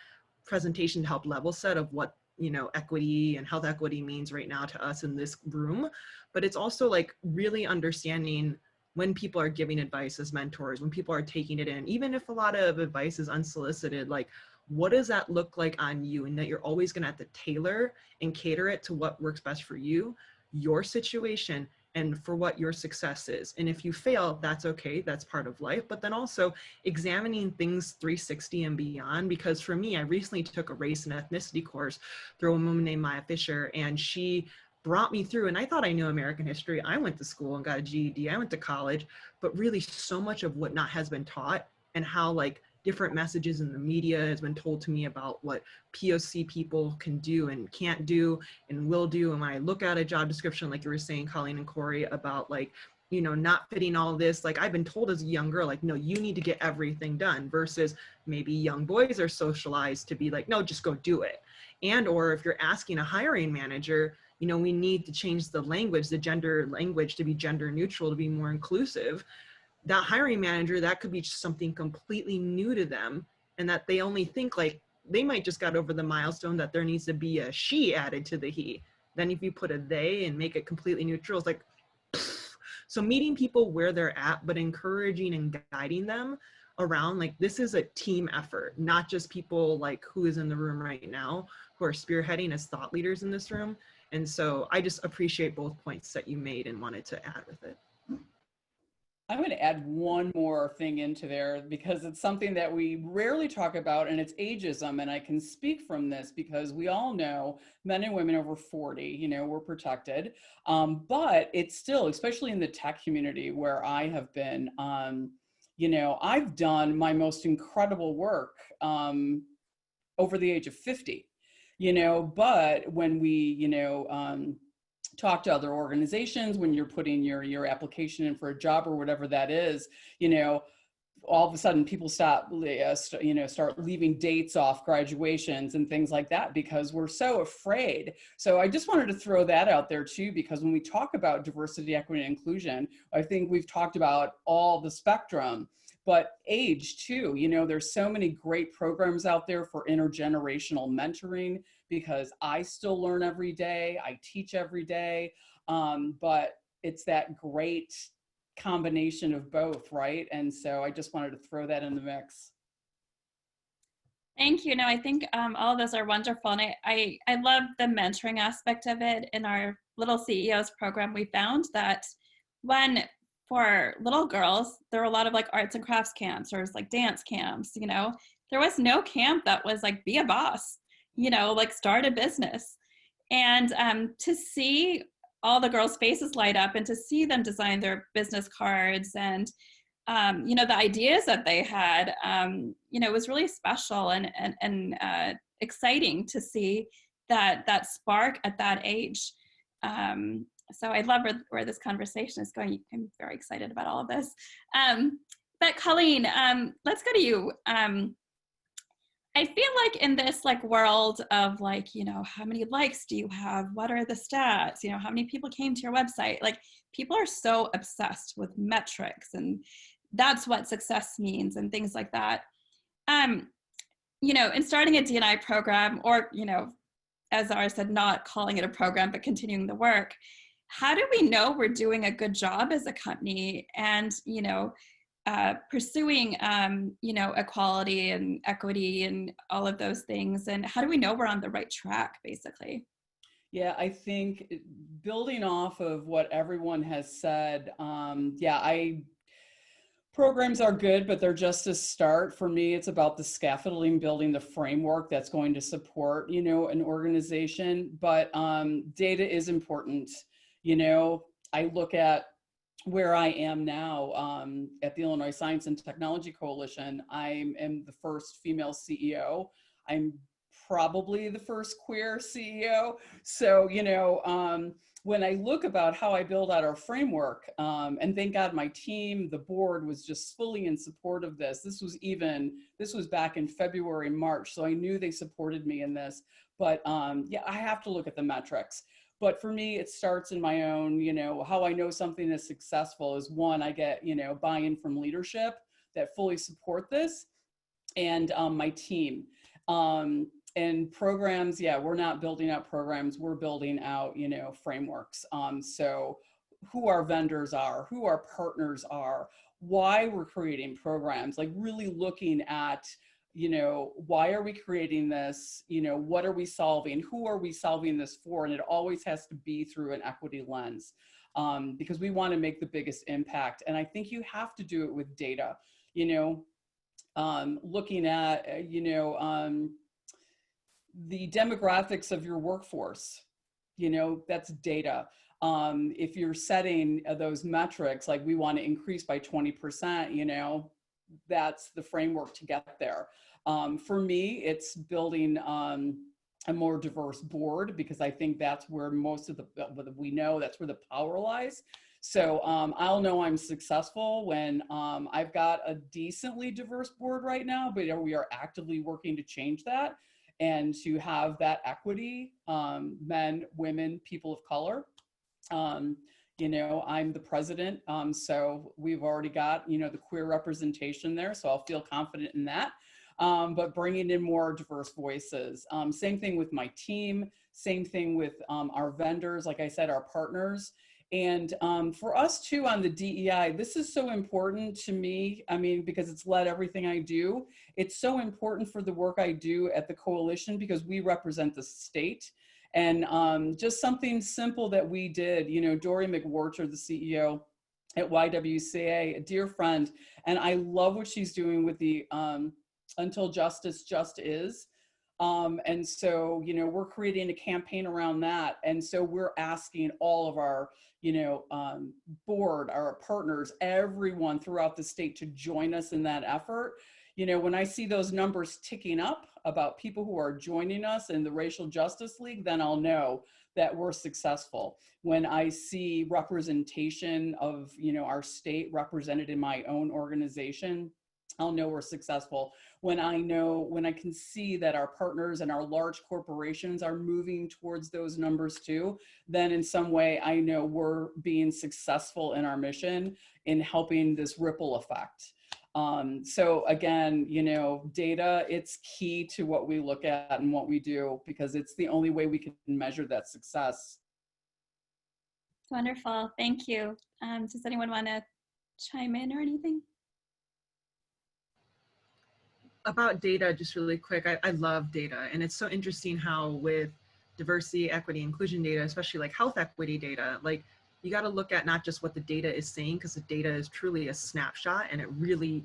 presentation to help level set of what, you know, equity and health equity means right now to us in this room. But it's also like really understanding when people are giving advice as mentors, when people are taking it in, even if a lot of advice is unsolicited, like what does that look like on you? And that you're always gonna have to tailor and cater it to what works best for you, your situation, and for what your success is. And if you fail, that's okay, that's part of life. But then also examining things 360 and beyond, because for me, I recently took a race and ethnicity course through a woman named Maya Fisher, and she brought me through, and I thought I knew American history. I went to school and got a GED, I went to college, but really so much of what not has been taught, and how like different messages in the media has been told to me about what POC people can do and can't do and will do. And when I look at a job description, like you were saying, Colleen and Corey, about like, you know, not fitting all this, like I've been told as a young girl, like, no, you need to get everything done, versus maybe young boys are socialized to be like, no, just go do it. And, or if you're asking a hiring manager, you know, we need to change the language, the gender language, to be gender neutral, to be more inclusive. That hiring manager, that could be something completely new to them, and that they only think like they might just got over the milestone that there needs to be a she added to the he. Then if you put a they and make it completely neutral, it's like, pfft. So meeting people where they're at, but encouraging and guiding them around, like this is a team effort, not just people like who is in the room right now who are spearheading as thought leaders in this room. And so I just appreciate both points that you made and wanted to add with it. I'm going to add one more thing into there, because it's something that we rarely talk about, and it's ageism. And I can speak from this because we all know men and women over 40, you know, we're protected. But it's still, especially in the tech community where I have been, you know, I've done my most incredible work over the age of 50. but when we, talk to other organizations, when you're putting your application in for a job or whatever that is, all of a sudden people start leaving dates off graduations and things like that because we're so afraid. So I just wanted to throw that out there too, because when we talk about diversity, equity, and inclusion, I think we've talked about all the spectrum, but age too. There's so many great programs out there for intergenerational mentoring because I still learn every day, I teach every day, but it's that great combination of both, right? And so I just wanted to throw that in the mix. Thank you. No, I think all of those are wonderful. And I love the mentoring aspect of it. In our Little CEOs program, we found that for little girls, there were a lot of like arts and crafts camps or like dance camps, there was no camp that was like, be a boss, like start a business. And to see all the girls' faces light up and to see them design their business cards and, the ideas that they had, it was really special and exciting to see that spark at that age. So I love where this conversation is going. I'm very excited about all of this. But Colleen, let's go to you. I feel like in this like world of like, how many likes do you have? What are the stats? How many people came to your website? Like people are so obsessed with metrics and that's what success means and things like that. In starting a D&I program or, as Zara said, not calling it a program, but continuing the work, how do we know we're doing a good job as a company and, pursuing, equality and equity and all of those things? And how do we know we're on the right track, basically? Yeah, I think building off of what everyone has said, programs are good, but they're just a start. For me, it's about the scaffolding, building the framework that's going to support, an organization. But data is important. I look at where I am now at the Illinois Science and Technology Coalition. I am the first female CEO. I'm probably the first queer CEO. So, when I look about how I build out our framework, and thank God my team, the board was just fully in support of this. This was back in February, March. So I knew they supported me in this, but I have to look at the metrics. But for me, it starts in my own, how I know something is successful is one, I get, buy-in from leadership that fully support this and my team. And programs, we're not building out programs, we're building out, frameworks. So who our vendors are, who our partners are, why we're creating programs, like really looking at, why are we creating this? What are we solving? Who are we solving this for? And it always has to be through an equity lens because we want to make the biggest impact. And I think you have to do it with data, looking at, the demographics of your workforce, that's data. If you're setting those metrics, like we want to increase by 20%, that's the framework to get there. For me, it's building a more diverse board because I think that's where most of that's where the power lies. So I'll know I'm successful when I've got a decently diverse board right now, but we are actively working to change that and to have that equity, men, women, people of color. I'm the president, so we've already got, the queer representation there, so I'll feel confident in that. But bringing in more diverse voices. Same thing with my team, same thing with our vendors, like I said, our partners. And for us too on the DEI, this is so important to me, because it's led everything I do. It's so important for the work I do at the coalition because we represent the state. And just something simple that we did, Dory McWhorter, the CEO at YWCA, a dear friend, and I love what she's doing with the Until Justice Just Is. And so, we're creating a campaign around that. And so we're asking all of our, board, our partners, everyone throughout the state to join us in that effort. You know, when I see those numbers ticking up about people who are joining us in the Racial Justice League, then I'll know that we're successful. When I see representation of, you know, our state represented in my own organization, I'll know we're successful. When I can see that our partners and our large corporations are moving towards those numbers too, then in some way I know we're being successful in our mission in helping this ripple effect. So again, you know, data, it's key to what we look at and what we do, because it's the only way we can measure that success. Wonderful, thank you. Does anyone want to chime in or anything? About data, just really quick, I love data. And it's so interesting how with diversity, equity, inclusion data, especially like health equity data, like you got to look at not just what the data is saying, because the data is truly a snapshot, and it really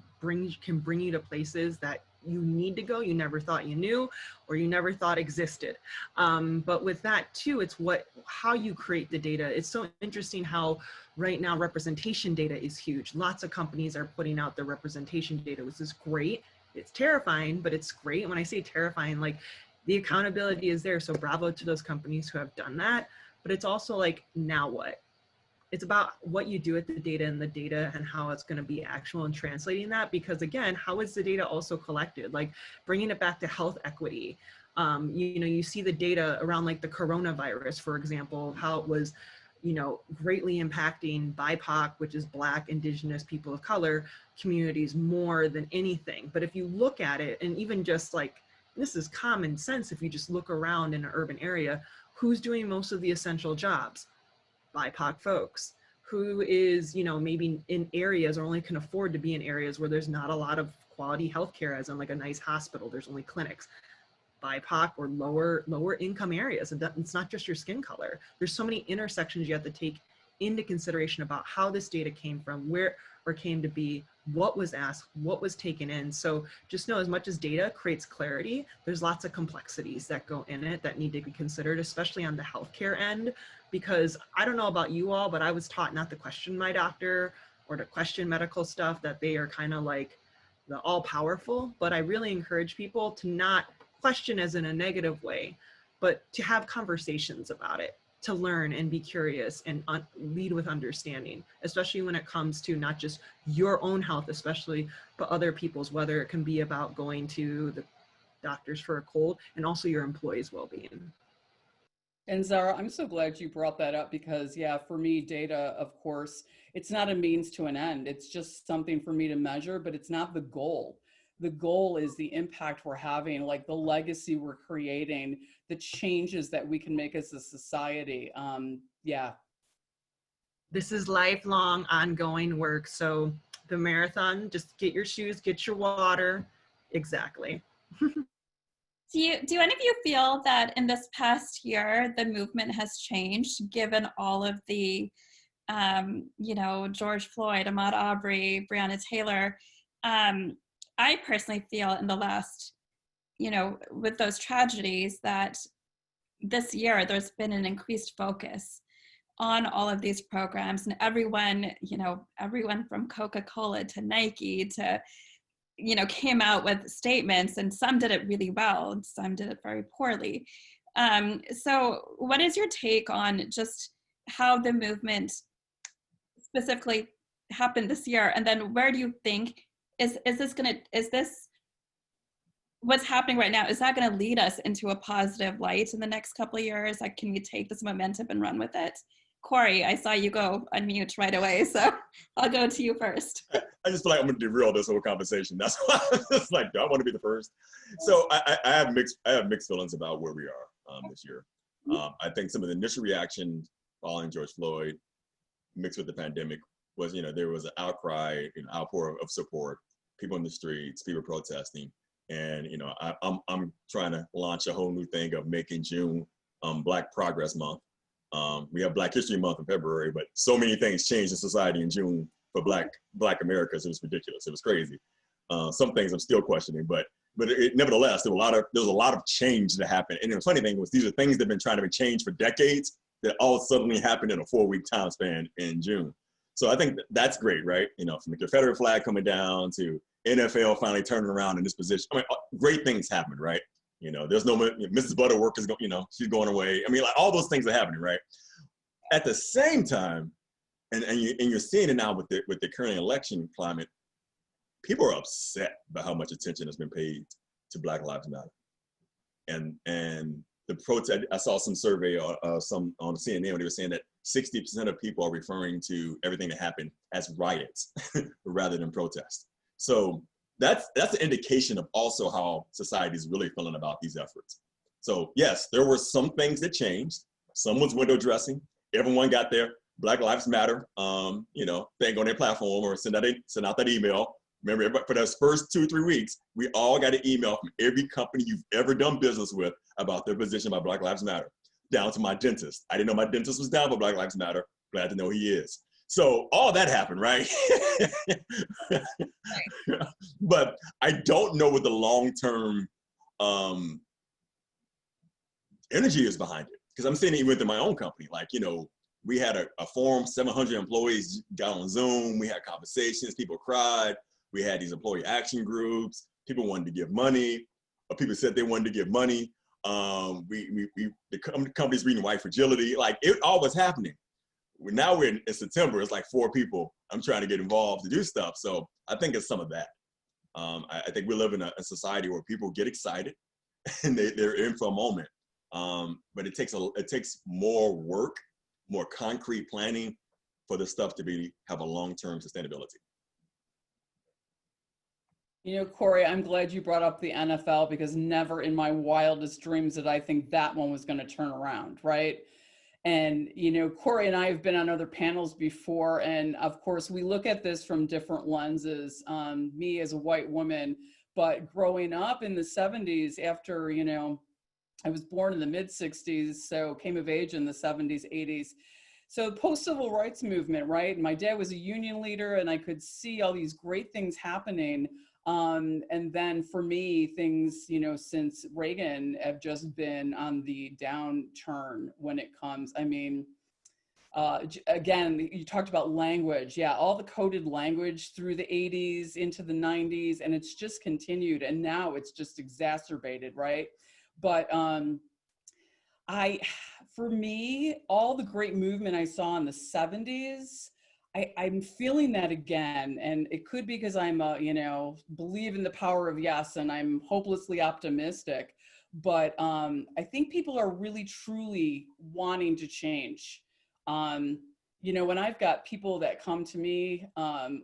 can bring you to places that you need to go, you never thought you knew, or you never thought existed. But with that too, it's how you create the data. It's so interesting how right now representation data is huge. Lots of companies are putting out their representation data, which is great. It's terrifying, but it's great. When I say terrifying, like the accountability is there. So bravo to those companies who have done that. But it's also like, now what? It's about what you do with the data and how it's going to be actual and translating that. Because again, how is the data also collected? Like bringing it back to health equity. You know, you see the data around like the coronavirus, for example, how it was, you know, greatly impacting BIPOC, which is Black, Indigenous, people of color communities more than anything. But if you look at it, and even just like, this is common sense, if you just look around in an urban area, who's doing most of the essential jobs? BIPOC folks. Who is, you know, maybe in areas or only can afford to be in areas where there's not a lot of quality healthcare, as in like a nice hospital, there's only clinics. BIPOC or lower income areas. And it's not just your skin color. There's so many intersections you have to take into consideration about how this data came from, where or came to be, what was asked, what was taken in. So just know, as much as data creates clarity, there's lots of complexities that go in it that need to be considered, especially on the healthcare end, because I don't know about you all, but I was taught not to question my doctor or to question medical stuff, that they are kind of like the all powerful. But I really encourage people to not question as in a negative way, but to have conversations about it, to learn and be curious and lead with understanding, especially when it comes to not just your own health, especially, but other people's, whether it can be about going to the doctors for a cold and also your employees' well-being. And Zara, I'm so glad you brought that up, because yeah, for me, data, of course, it's not a means to an end. It's just something for me to measure, but it's not the goal. The goal is the impact we're having, like the legacy we're creating, the changes that we can make as a society. Yeah. This is lifelong, ongoing work. So the marathon, just get your shoes, get your water. Exactly. Do any of you feel that in this past year, the movement has changed, given all of the, you know, George Floyd, Ahmaud Arbery, Breonna Taylor? I personally feel in the last, you know, with those tragedies, that this year there's been an increased focus on all of these programs, and everyone, you know, everyone from Coca-Cola to Nike to, you know, came out with statements, and some did it really well and some did it very poorly. So what is your take on just how the movement specifically happened this year? And then where do you think, is this what's happening right now, is that going to lead us into a positive light in the next couple of years? Like, can we take this momentum and run with it? Corey, I saw you go unmute right away, so I'll go to you first. I just feel like I'm going to derail this whole conversation. That's why I'm just like, do I want to be the first? So I have mixed feelings about where we are this year. I think some of the initial reaction following George Floyd, mixed with the pandemic, was, you know, there was an outcry, an outpour of support, people in the streets, people protesting. And, you know, I'm trying to launch a whole new thing of making June Black Progress Month. We have Black History Month in February, but so many things changed in society in June for Black Americans. It was ridiculous. It was crazy. Some things I'm still questioning, but nevertheless, there was a lot of change that happened. And the funny thing was, these are things that have been trying to be changed for decades that all suddenly happened in a 4-week time span in June. So I think that's great, right? You know, from the Confederate flag coming down to NFL finally turning around in this position. I mean, great things happen, right? You know, there's no, Mrs. Butterworth is going, you know, she's going away. I mean, like all those things are happening, right? At the same time, and you're seeing it now with the current election climate, people are upset about how much attention has been paid to Black Lives Matter. And the protest, I saw some survey some on CNN where they were saying that 60% of people are referring to everything that happened as riots rather than protests. So that's an indication of also how society is really feeling about these efforts. So yes, there were some things that changed. Some was window dressing. Everyone got their Black Lives Matter, you know, thing on their platform or send out that email. Remember, for those first 2-3 weeks, we all got an email from every company you've ever done business with about their position about Black Lives Matter, down to my dentist. I didn't know my dentist was down for Black Lives Matter. Glad to know he is. So all that happened, right? But I don't know what the long-term energy is behind it. Because I'm seeing it within my own company. Like, you know, we had a forum, 700 employees got on Zoom. We had conversations, people cried. We had these employee action groups. People wanted to give money. People said they wanted to give money. The company's reading White Fragility. Like, it all was happening. Now we're in September. It's like 4 people I'm trying to get involved to do stuff. So I think it's some of that. I think we live in a society where people get excited and they're in for a moment. But it takes more work, more concrete planning for this stuff to have a long-term sustainability. You know, Corey, I'm glad you brought up the NFL, because never in my wildest dreams did I think that one was going to turn around, right? And, you know, Corey and I have been on other panels before, and of course we look at this from different lenses, me as a white woman, but growing up in the 70s after, you know, I was born in the mid 60s, so came of age in the 70s, 80s. So post-civil rights movement, right? My dad was a union leader and I could see all these great things happening. And then for me, things, you know, since Reagan have just been on the downturn when it comes. I mean, again, you talked about language. Yeah, all the coded language through the 80s into the 90s, and it's just continued. And now it's just exacerbated, right? But for me, all the great movement I saw in the 70s, I'm feeling that again. And it could be because I'm, you know, believe in the power of yes, and I'm hopelessly optimistic. But I think people are really, truly wanting to change. You know, when I've got people that come to me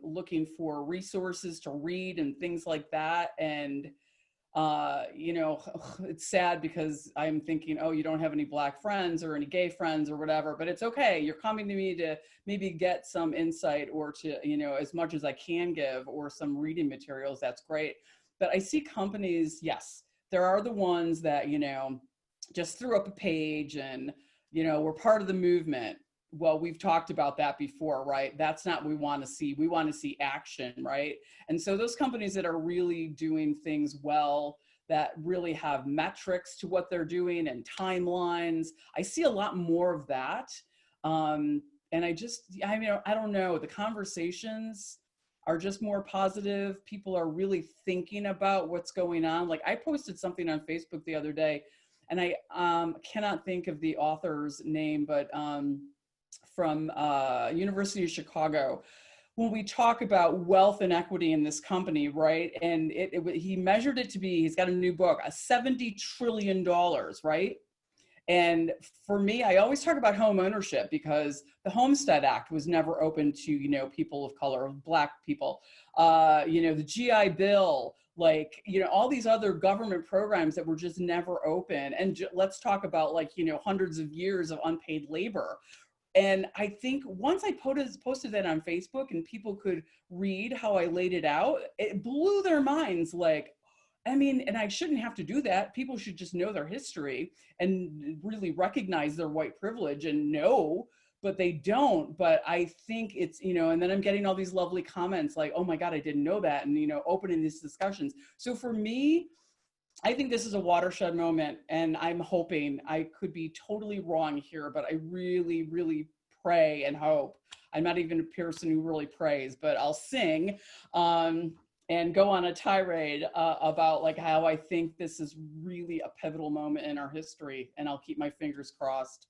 looking for resources to read and things like that, and you know, it's sad because I'm thinking, oh, you don't have any Black friends or any gay friends or whatever, but it's okay. You're coming to me to maybe get some insight or to, you know, as much as I can give, or some reading materials. That's great. But I see companies, yes, there are the ones that, you know, just threw up a page and, you know, we're part of the movement. Well, we've talked about that before, right? That's not what we want to see. We want to see action, right? And so those companies that are really doing things well, that really have metrics to what they're doing and timelines, I see a lot more of that. And I mean, I don't know, the conversations are just more positive. People are really thinking about what's going on. Like, I posted something on Facebook the other day, and I cannot think of the author's name, but from University of Chicago, when we talk about wealth and equity in this company, right? And he measured it to be, he's got a new book, $70 trillion, right? And for me, I always talk about home ownership because the Homestead Act was never open to, you know, people of color, Black people. You know, the GI Bill, like, you know, all these other government programs that were just never open. And let's talk about, like, you know, hundreds of years of unpaid labor. And I think once I posted that on Facebook and people could read how I laid it out, it blew their minds. Like, I mean, and I shouldn't have to do that. People should just know their history and really recognize their white privilege and know, but they don't. But I think it's, you know, and then I'm getting all these lovely comments like, oh my God, I didn't know that. And, you know, opening these discussions. So for me, I think this is a watershed moment, and I'm hoping, I could be totally wrong here, but I really, really pray and hope. I'm not even a person who really prays, but I'll sing. and go on a tirade about like how I think this is really a pivotal moment in our history, and I'll keep my fingers crossed.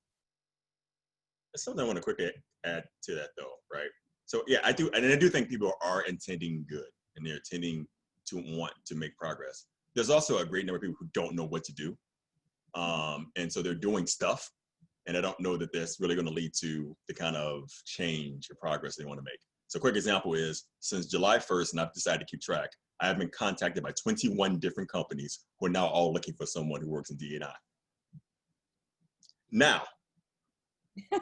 There's something I want to quickly add to that though, right? So yeah, I do think people are intending good and they're intending to want to make progress. There's also a great number of people who don't know what to do. And so they're doing stuff, and I don't know that that's really going to lead to the kind of change or progress they want to make. So a quick example is, since July 1st, and I've decided to keep track, I have been contacted by 21 different companies who are now all looking for someone who works in D&I. Now,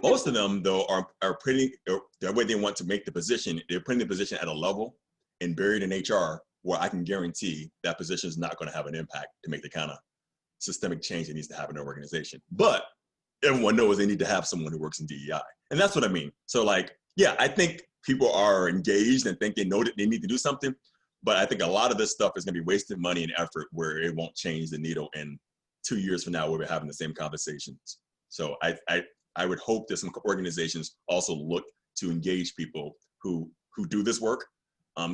most of them, though, are putting, the way they want to make the position, they're putting the position at a level and buried in HR where I can guarantee that position is not going to have an impact to make the kind of systemic change that needs to happen in an organization. But everyone knows they need to have someone who works in DEI. And that's what I mean. So like, yeah, I think people are engaged and think they know that they need to do something. But I think a lot of this stuff is going to be wasted money and effort where it won't change the needle in 2 years from now where we're having the same conversations. So I would hope that some organizations also look to engage people who do this work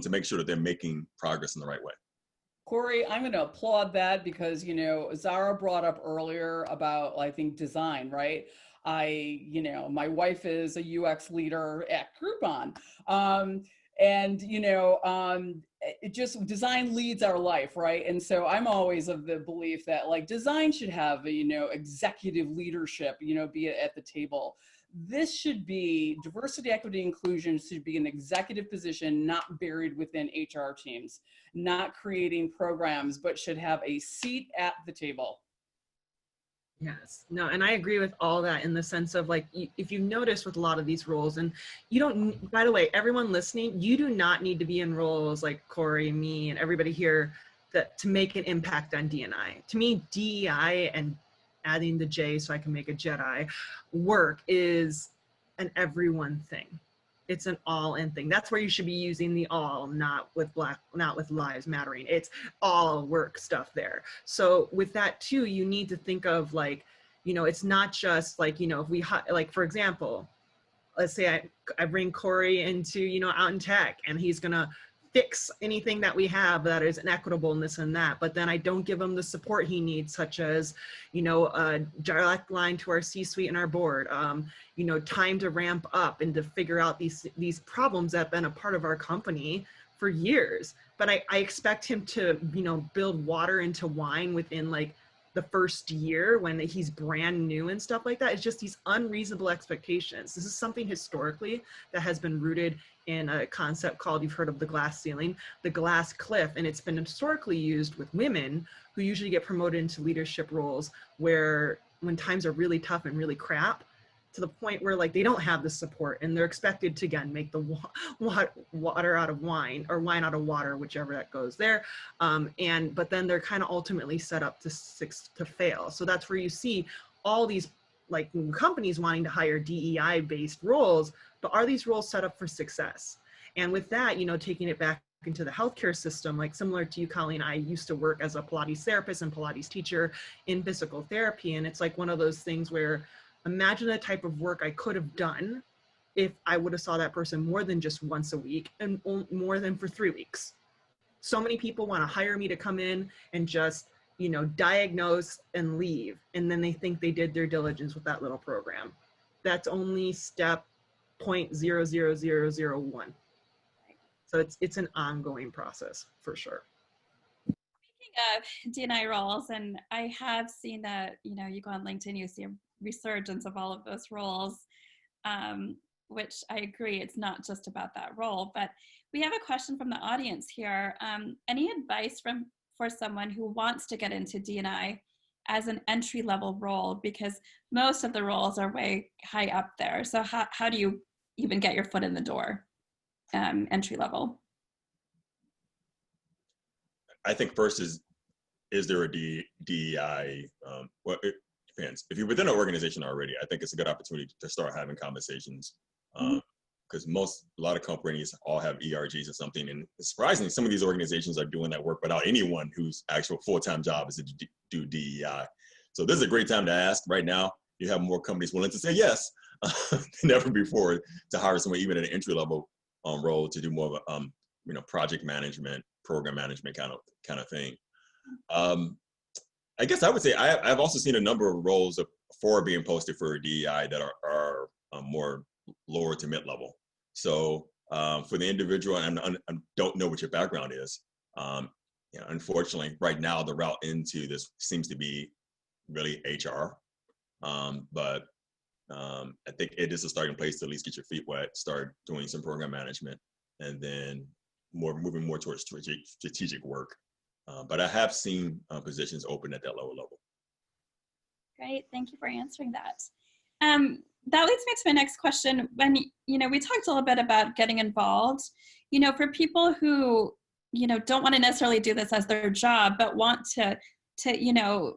to make sure that they're making progress in the right way. Corey, I'm going to applaud that because, you know, Zara brought up earlier about, I think, design, right? My wife is a UX leader at Groupon. And, you know, it just, design leads our life, right? And so I'm always of the belief that like design should have, you know, executive leadership, you know, be it at the table. This should be, diversity, equity, inclusion should be an executive position, not buried within HR teams, not creating programs, but should have a seat at the table. Yes, no, and I agree with all that in the sense of like, if you notice with a lot of these roles, and you don't, by the way, everyone listening, you do not need to be in roles like Corey, me, and everybody here to make an impact on D&I. To me, DEI and adding the J so I can make a Jedi work is an everyone thing. It's an all-in thing. That's where you should be using the all, not with lives mattering. It's all work stuff there. So with that too, you need to think of like, you know, it's not just like, you know, if we, like, for example, let's say I bring Corey into, you know, out in tech, and he's gonna fix anything that we have that is inequitable and this and that, but then I don't give him the support he needs, such as, you know, a direct line to our C-suite and our board, you know, time to ramp up and to figure out these problems that have been a part of our company for years. But I expect him to, you know, build water into wine within like the first year when he's brand new and stuff like that. It's just these unreasonable expectations. This is something historically that has been rooted in a concept called, you've heard of the glass ceiling, the glass cliff, and it's been historically used with women who usually get promoted into leadership roles where when times are really tough and really crap, to the point where like they don't have the support and they're expected to, again, make the water out of wine or wine out of water, whichever that goes there. But then they're kind of ultimately set up to fail. So that's where you see all these like companies wanting to hire DEI based roles, but are these roles set up for success? And with that, you know, taking it back into the healthcare system, like similar to you, Colleen, I used to work as a Pilates therapist and Pilates teacher in physical therapy. And it's like one of those things where imagine the type of work I could have done if I would have saw that person more than just once a week and more than for 3 weeks. So many people want to hire me to come in and just, you know, diagnose and leave. And then they think they did their diligence with that little program. That's only step 0.00001. So it's an ongoing process for sure. Speaking of D&I roles, and I have seen that, you know, you go on LinkedIn, you see a resurgence of all of those roles, which I agree, it's not just about that role. But we have a question from the audience here. Any advice for someone who wants to get into D&I as an entry-level role, because most of the roles are way high up there. So how do you even get your foot in the door, entry level? I think first is there a DEI? Well, it depends. If you're within an organization already, I think it's a good opportunity to start having conversations. Because a lot of companies all have ERGs or something, and surprisingly, some of these organizations are doing that work without anyone whose actual full-time job is to do DEI. So this is a great time to ask. Right now, you have more companies willing to say yes than ever before to hire someone even in an entry-level role to do more of a, you know, project management, program management kind of thing. I guess I would say I've also seen a number of roles for being posted for DEI that are more lower to mid-level. So for the individual, and I don't know what your background is, unfortunately, right now the route into this seems to be really HR. But I think it is a starting place to at least get your feet wet, start doing some program management, and then moving more towards strategic work. But I have seen positions open at that lower level. Great, thank you for answering that. That leads me to my next question. When, we talked a little bit about getting involved, for people who, don't want to necessarily do this as their job, but want to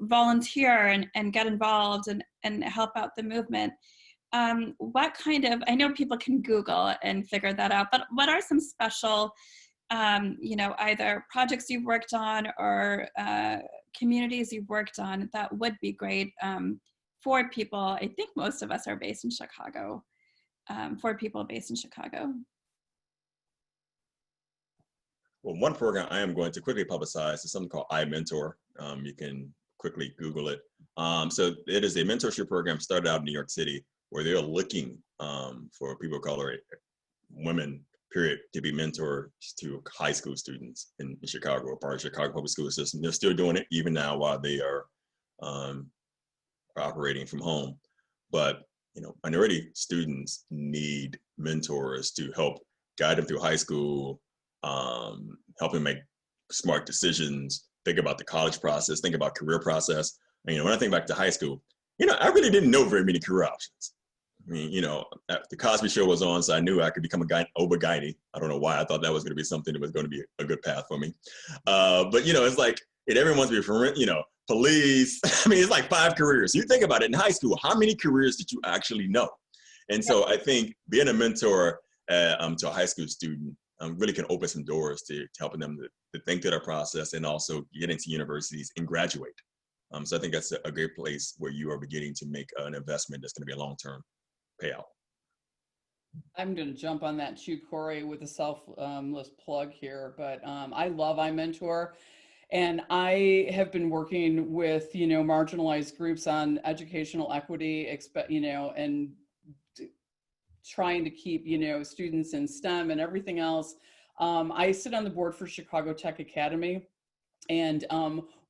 volunteer and get involved and help out the movement. What kind of, I know people can Google and figure that out, but what are some special, either projects you've worked on or communities you've worked on that would be great for people? I think most of us are based in Chicago, for people based in Chicago. Well, one program I am going to quickly publicize is something called iMentor. You can quickly Google it. So it is a mentorship program started out in New York City where they're looking for people of color, women, period, to be mentors to high school students in Chicago, or part of Chicago public school system. They're still doing it even now while they are operating from home. But minority students need mentors to help guide them through high school, help them make smart decisions, think about the college process, think about career process. When I think back to high school, I really didn't know very many career options. The Cosby Show was on, so I knew I could become OB-GYN. I don't know why I thought that was going to be something that was going to be a good path for me. But it's like everyone wants to be police. It's like 5 careers. You think about it in high school, how many careers did you actually know? And so I think being a mentor to a high school student really can open some doors to helping them to think through their process and also get into universities and graduate. So I think that's a great place where you are beginning to make an investment that's going to be a long-term payout. I'm going to jump on that too, Corey, with a selfless plug here, but I love iMentor. And I have been working with, marginalized groups on educational equity, and trying to keep, students in STEM and everything else. I sit on the board for Chicago Tech Academy. And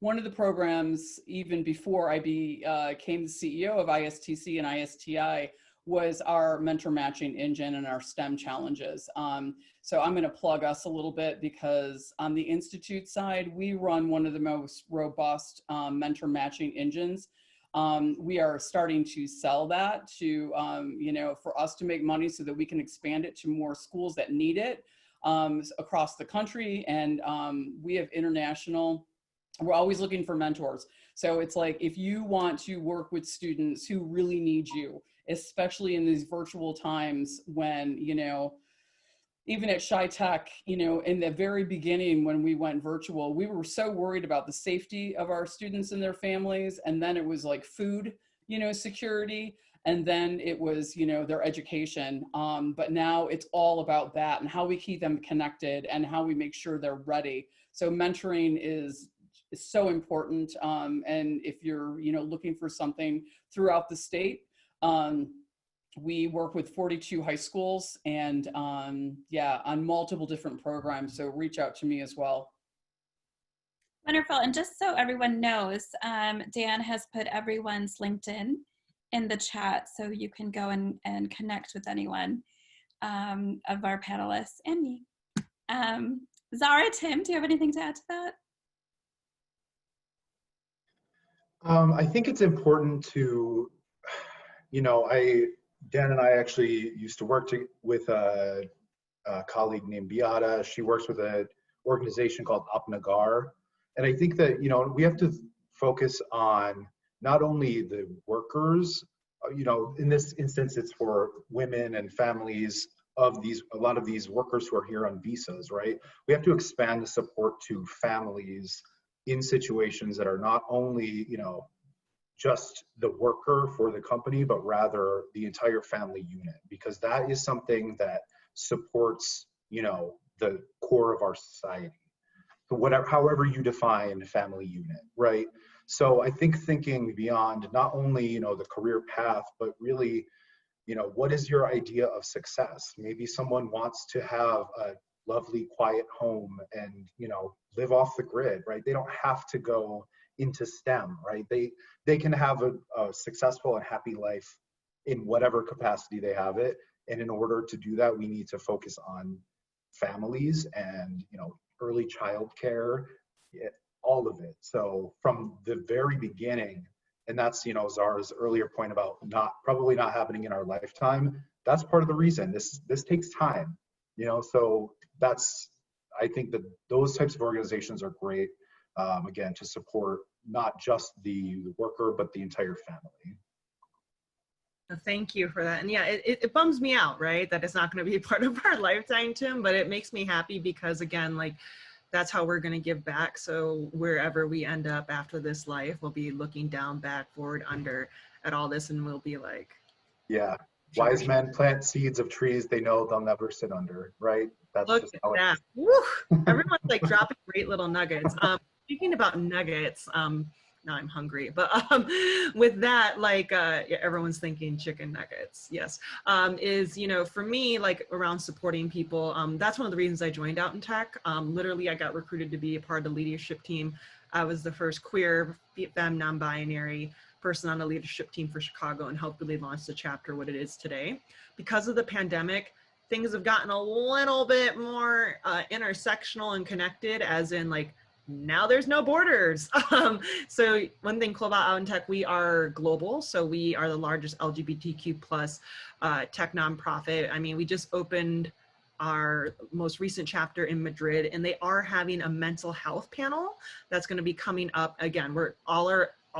one of the programs, even before I became the CEO of ISTC and ISTI, was our mentor matching engine and our STEM challenges. So I'm going to plug us a little bit because on the Institute side, we run one of the most robust mentor matching engines. We are starting to sell that to, for us to make money so that we can expand it to more schools that need it across the country. And we have international, we're always looking for mentors. So it's like, if you want to work with students who really need you, especially in these virtual times when, even at Chi-Tech, in the very beginning when we went virtual, we were so worried about the safety of our students and their families. And then it was like food, security. And then it was, their education. But now it's all about that and how we keep them connected and how we make sure they're ready. So mentoring is so important. And if you're, looking for something throughout the state, we work with 42 high schools and on multiple different programs. So reach out to me as well. Wonderful. And just so everyone knows, Dan has put everyone's LinkedIn in the chat so you can go and connect with anyone of our panelists and me. Zara, Tim, do you have anything to add to that? I think it's important to, Dan and I actually used to work with a colleague named Beata. She works with an organization called Apnagar. And I think that, we have to focus on not only the workers, in this instance, it's for women and families of a lot of these workers who are here on visas, right? We have to expand the support to families in situations that are not only, just the worker for the company, but rather the entire family unit, because that is something that supports, the core of our society. whatever, however you define family unit, right? So I think thinking beyond not only, you know, the career path, but really, you know, what is your idea of success? Maybe someone wants to have a lovely, quiet home and, you know, live off the grid, right? They don't have to go into STEM, right? They can have a successful and happy life in whatever capacity they have it. And in order to do that, we need to focus on families and, you know, early childcare, all of it. So from the very beginning, and that's, you know, Zara's earlier point about probably not happening in our lifetime. That's part of the reason this takes time, you know. So I think that those types of organizations are great, again, to support not just the worker but the entire family. Thank you for that. And yeah, it bums me out, right, that it's not going to be a part of our lifetime, Tim, but it makes me happy because, again, like, that's how we're going to give back. So wherever we end up after this life, we'll be looking down, back, forward, under at all this, and we'll be like, yeah, wise men plant seeds of trees they know they'll never sit under, right? That's look just at how that. Woo! Everyone's like dropping great little nuggets. Speaking about nuggets, now I'm hungry, but with that, like, yeah, everyone's thinking chicken nuggets. Yes, is, you know, for me, like, around supporting people, that's one of the reasons I joined Out in Tech. Literally, I got recruited to be a part of the leadership team. I was the first queer, femme, non-binary person on the leadership team for Chicago and helped really launch the chapter what it is today. Because of the pandemic, things have gotten a little bit more intersectional and connected, as in, like, now there's no borders. So one thing cool about Out in Tech, we are global. So we are the largest LGBTQ plus tech nonprofit. I mean, we just opened our most recent chapter in Madrid, and they are having a mental health panel that's going to be coming up. Again, all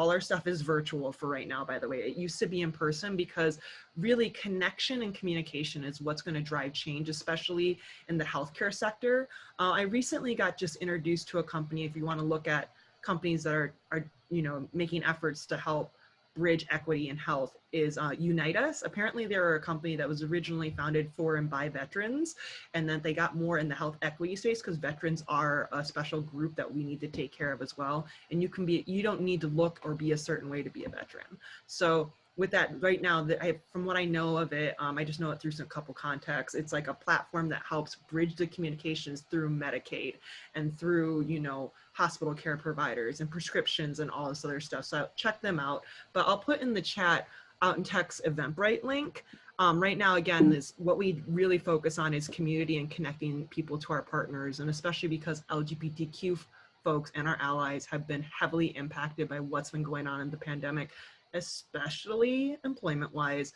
our stuff is virtual for right now, by the way. It used to be in person because really connection and communication is what's going to drive change, especially in the healthcare sector. I recently got just introduced to a company, if you want to look at companies that are you know, making efforts to help bridge equity in health, is Unite Us. Apparently they're a company that was originally founded for and by veterans, and then they got more in the health equity space because veterans are a special group that we need to take care of as well. And you don't need to look or be a certain way to be a veteran. So with that, right now, from what I know of it, I just know it through some couple contacts. It's like a platform that helps bridge the communications through Medicaid and through, you know, hospital care providers and prescriptions and all this other stuff. So check them out. But I'll put in the chat Out in Tech's Eventbrite link. Right now, again, what we really focus on is community and connecting people to our partners, and especially because LGBTQ folks and our allies have been heavily impacted by what's been going on in the pandemic, especially employment-wise.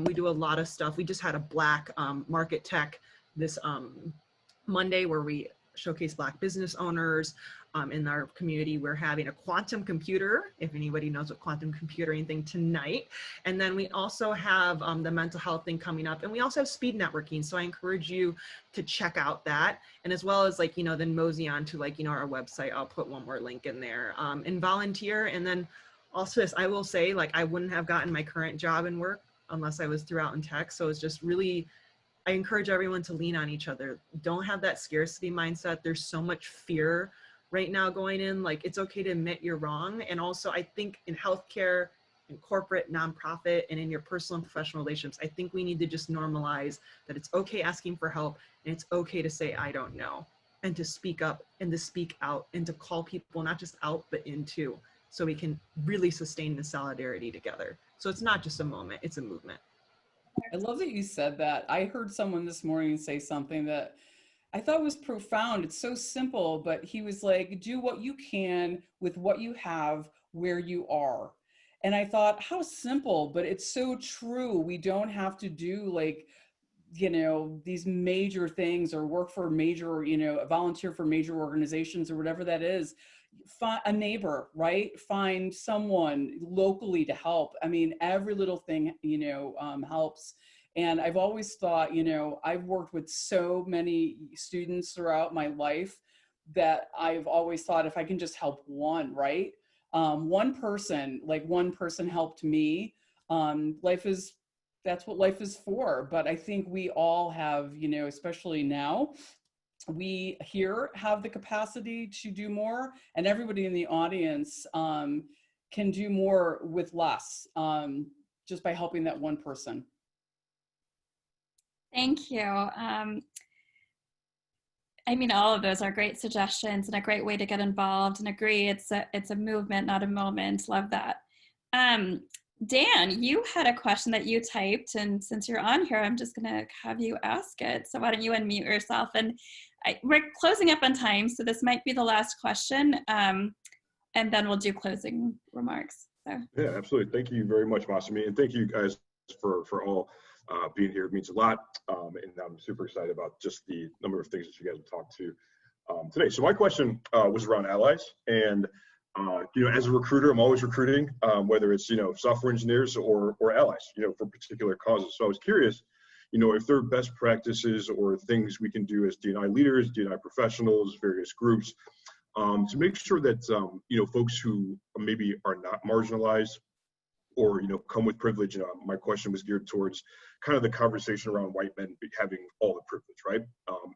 We do a lot of stuff. We just had a Black Market Tech this Monday where we showcase Black business owners in our community. We're having a quantum computer, if anybody knows what quantum computer anything, tonight. And then we also have the mental health thing coming up, and we also have speed networking. So I encourage you to check out that, and as well as, like, you know, then mosey on to, like, you know, our website. I'll put one more link in there, and volunteer. And then also this, I will say, like, I wouldn't have gotten my current job and work unless I was through Out in Tech. So it's just really, I encourage everyone to lean on each other. Don't have that scarcity mindset. There's so much fear right now going in. Like, it's okay to admit you're wrong. And also, I think in healthcare, in corporate, nonprofit, and in your personal and professional relationships, I think we need to just normalize that it's okay asking for help, and it's okay to say, I don't know, and to speak up and to speak out and to call people not just out, but into, so we can really sustain the solidarity together. So it's not just a moment, it's a movement. I love that you said that. I heard someone this morning say something that I thought was profound. It's so simple, but he was like, do what you can with what you have where you are. And I thought, how simple, but it's so true. We don't have to do, like, you know, these major things or work for major, you know, volunteer for major organizations or whatever that is. Find a neighbor, right? Find someone locally to help. I mean, every little thing, you know, helps. And I've always thought, you know, I've worked with so many students throughout my life that I've always thought, if I can just help one, right? One person helped me. That's what life is for. But I think we all have, you know, especially now, we here have the capacity to do more, and everybody in the audience can do more with less, just by helping that one person. Thank you. I mean, all of those are great suggestions and a great way to get involved, and agree it's a movement, not a moment. Love that. Dan, you had a question that you typed, and since you're on here, I'm just gonna have you ask it. So why don't you unmute yourself? And we're closing up on time, so this might be the last question, and then we'll do closing remarks. So. Yeah, absolutely. Thank you very much, Masumi, and thank you guys for all being here. It means a lot, and I'm super excited about just the number of things that you guys have talked to today. So my question was around allies, and you know, as a recruiter, I'm always recruiting, whether it's, you know, software engineers or allies, you know, for particular causes. So I was curious, you know, if there are best practices or things we can do as D&I leaders, D&I professionals, various groups, to make sure that, you know, folks who maybe are not marginalized or, you know, come with privilege. My question was geared towards kind of the conversation around white men having all the privilege, right?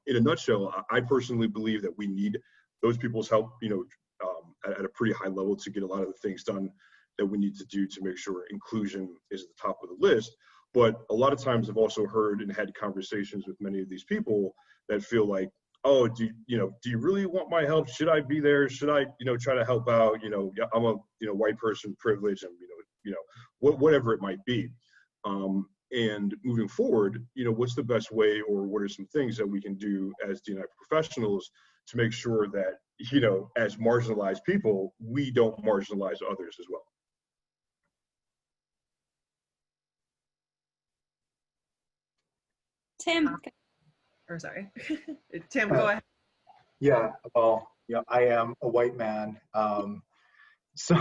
In a nutshell, I personally believe that we need those people's help, you know, at a pretty high level to get a lot of the things done that we need to do to make sure inclusion is at the top of the list. But a lot of times I've also heard and had conversations with many of these people that feel like, oh, do you really want my help? Should I be there? Should I, you know, try to help out? You know, I'm a, you know, white person, privilege, and whatever it might be. And moving forward, you know, what's the best way, or what are some things that we can do as D&I professionals to make sure that, you know, as marginalized people, we don't marginalize others as well? Tim. Or sorry, Tim, go ahead. Yeah, well, you know, I am a white man. So,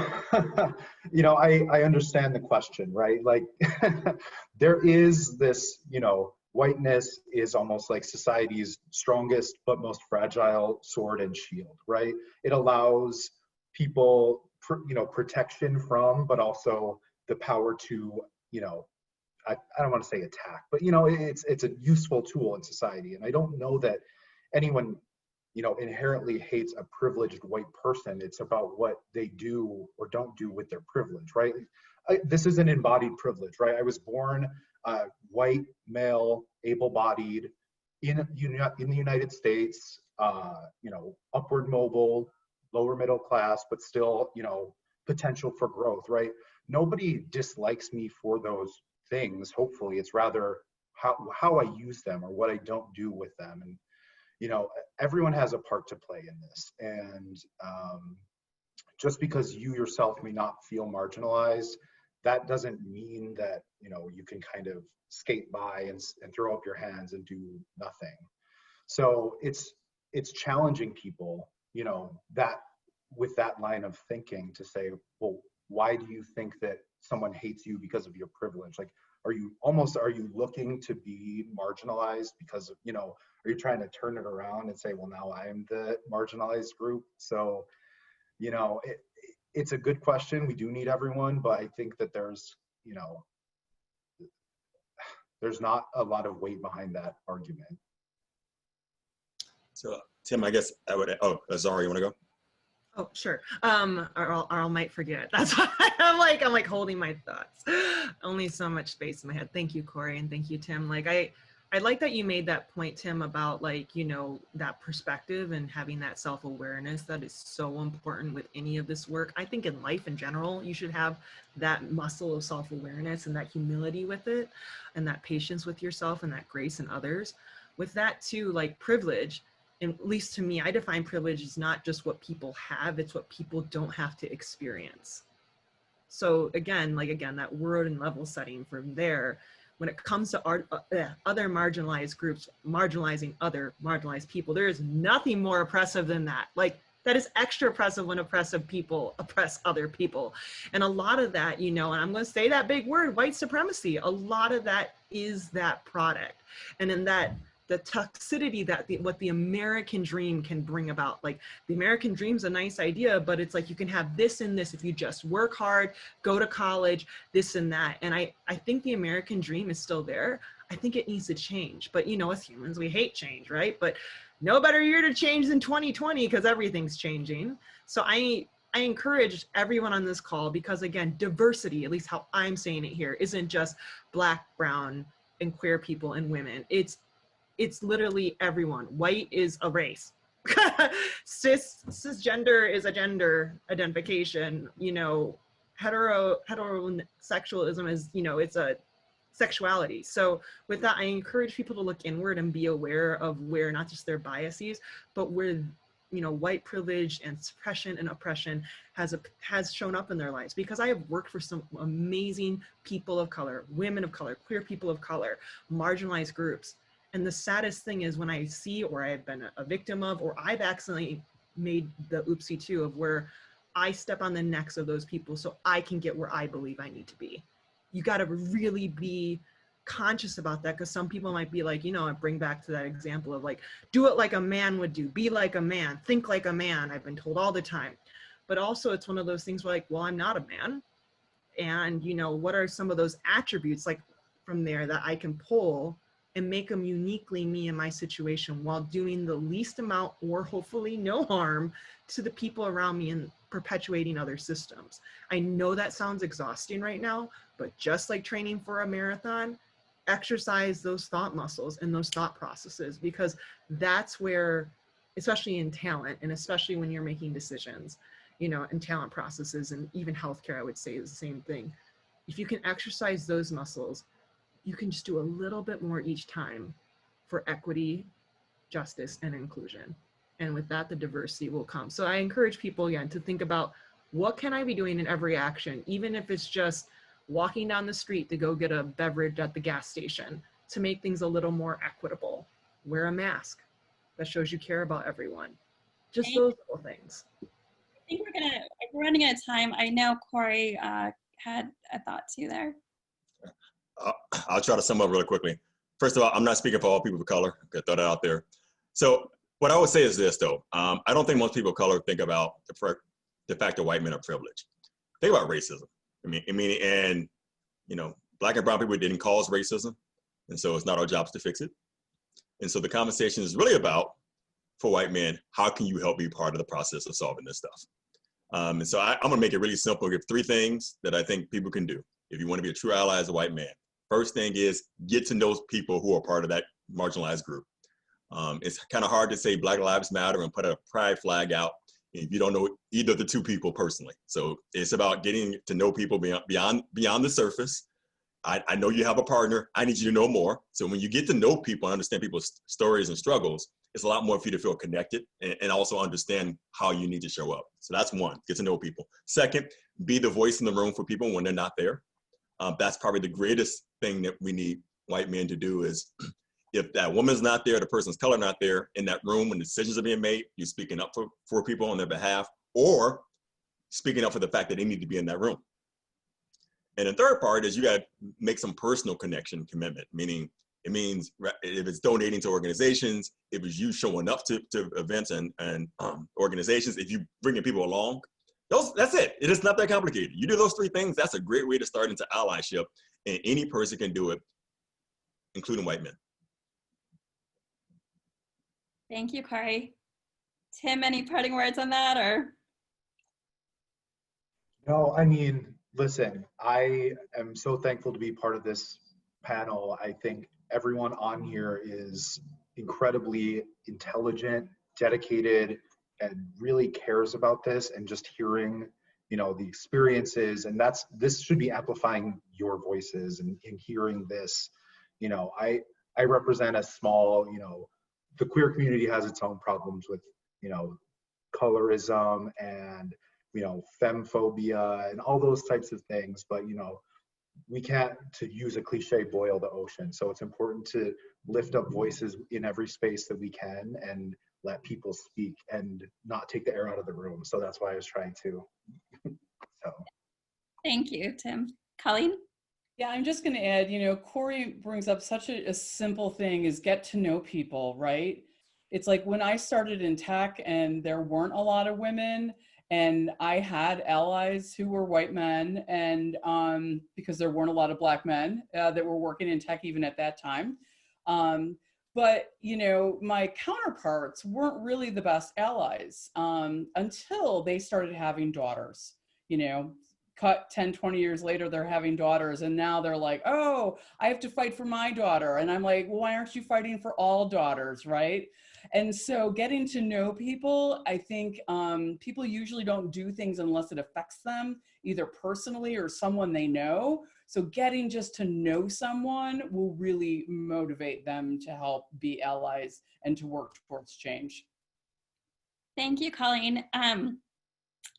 you know, I understand the question, right? Like, there is this, you know, whiteness is almost like society's strongest but most fragile sword and shield, right? It allows people, you know, protection from, but also the power to, you know, I don't want to say attack, but, you know, it's a useful tool in society. And I don't know that anyone, you know, inherently hates a privileged white person. It's about what they do or don't do with their privilege, right? This is an embodied privilege, right? I was born white, male, able-bodied in the United States, you know, upward mobile, lower middle class, but still, you know, potential for growth, right? Nobody dislikes me for those things. Hopefully, it's rather how I use them or what I don't do with them. And, you know, everyone has a part to play in this. And just because you yourself may not feel marginalized, that doesn't mean that, you know, you can kind of skate by and throw up your hands and do nothing. So it's challenging people, you know, that with that line of thinking to say, well, why do you think that someone hates you because of your privilege? Like, are you looking to be marginalized because of, you know, are you trying to turn it around and say, well, now I'm the marginalized group? So, you know, it's a good question. We do need everyone, but I think that there's, you know, there's not a lot of weight behind that argument. So Tim, I guess I would, Zara, you want to go? Oh, sure. Or I might forget. That's why I'm like holding my thoughts. Only so much space in my head. Thank you, Corey, and thank you, Tim. Like I like that you made that point, Tim, about, like, you know, that perspective and having that self-awareness. That is so important with any of this work. I think in life in general, you should have that muscle of self-awareness and that humility with it, and that patience with yourself and that grace in others. With that too, like privilege, and at least to me, I define privilege as not just what people have, it's what people don't have to experience. So again, that word and level setting from there, when it comes to other marginalized groups, marginalizing other marginalized people, there is nothing more oppressive than that. Like, that is extra oppressive when oppressive people oppress other people. And a lot of that, you know, and I'm going to say that big word, white supremacy, a lot of that is that product. And in that, the toxicity that what the American dream can bring about. Like, the American dream's a nice idea, but it's like you can have this and this if you just work hard, go to college, this and that. And I think the American dream is still there. I think it needs to change. But, you know, as humans, we hate change, right? But no better year to change than 2020 because everything's changing. So I encourage everyone on this call, because again, diversity, at least how I'm saying it here, isn't just Black, brown, and queer people and women. It's literally everyone. White is a race. Cisgender is a gender identification. You know, heterosexualism is, you know, it's a sexuality. So with that, I encourage people to look inward and be aware of where not just their biases, but where, you know, white privilege and suppression and oppression has shown up in their lives. Because I have worked for some amazing people of color, women of color, queer people of color, marginalized groups. And the saddest thing is when I see, or I've been a victim of, or I've accidentally made the oopsie too, of where I step on the necks of those people so I can get where I believe I need to be. You got to really be conscious about that, because some people might be like, you know, I bring back to that example of like, do it like a man would do, be like a man, think like a man, I've been told all the time. But also it's one of those things where like, well, I'm not a man. And, you know, what are some of those attributes like from there that I can pull and make them uniquely me in my situation while doing the least amount or hopefully no harm to the people around me and perpetuating other systems. I know that sounds exhausting right now, but just like training for a marathon, exercise those thought muscles and those thought processes, because that's where, especially in talent and especially when you're making decisions, you know, in talent processes and even healthcare, I would say is the same thing. If you can exercise those muscles, you can just do a little bit more each time for equity, justice, and inclusion. And with that, the diversity will come. So I encourage people again to think about, what can I be doing in every action, even if it's just walking down the street to go get a beverage at the gas station, to make things a little more equitable. Wear a mask. That shows you care about everyone. Just those little things. I think we're running out of time. I know Corey had a thought too there. I'll try to sum up really quickly. First of all, I'm not speaking for all people of color. Okay, throw that out there. So what I would say is this, though. I don't think most people of color think about the fact that white men are privileged. Think about racism. I mean, and you know, Black and brown people didn't cause racism, and so it's not our jobs to fix it. And so the conversation is really about, for white men, how can you help be part of the process of solving this stuff? And so I'm gonna make it really simple. Give 3 things that I think people can do if you want to be a true ally as a white man. First thing is get to know people who are part of that marginalized group. It's kind of hard to say Black Lives Matter and put a pride flag out if you don't know either of the 2 people personally. So it's about getting to know people beyond the surface. I know you have a partner. I need you to know more. So when you get to know people and understand people's stories and struggles, it's a lot more for you to feel connected and also understand how you need to show up. So that's 1, get to know people. Second, be the voice in the room for people when they're not there. That's probably the greatest thing that we need white men to do is, if that woman's not there, the person's color not there in that room when decisions are being made, you're speaking up for people on their behalf, or speaking up for the fact that they need to be in that room. And the third part is you got to make some personal connection commitment, meaning it means if it's donating to organizations, if it's you showing up to events and organizations, if you bringing people along, that's it. It is not that complicated. You do those 3 things, that's a great way to start into allyship, and any person can do it, including white men. Thank you, Corey. Tim, any parting words on that, or? No, I mean, listen, I am so thankful to be part of this panel. I think everyone on here is incredibly intelligent, dedicated, and really cares about this, and just hearing, you know, the experiences, and this should be amplifying your voices and hearing this. You know, I represent a small, you know, the queer community has its own problems with, you know, colorism and, you know, femphobia and all those types of things. But, you know, we can't, to use a cliche, boil the ocean. So it's important to lift up voices in every space that we can and let people speak and not take the air out of the room. So that's why I was trying to. So. Thank you, Tim. Colleen? Yeah, I'm just going to add, you know, Corey brings up such a simple thing is get to know people, right? It's like when I started in tech and there weren't a lot of women, and I had allies who were white men, and because there weren't a lot of Black men that were working in tech even at that time. But, you know, my counterparts weren't really the best allies until they started having daughters. You know, cut 10, 20 years later, they're having daughters. And now they're like, oh, I have to fight for my daughter. And I'm like, well, why aren't you fighting for all daughters, right? And so getting to know people, I think people usually don't do things unless it affects them, either personally or someone they know. So getting just to know someone will really motivate them to help be allies and to work towards change. Thank you, Colleen.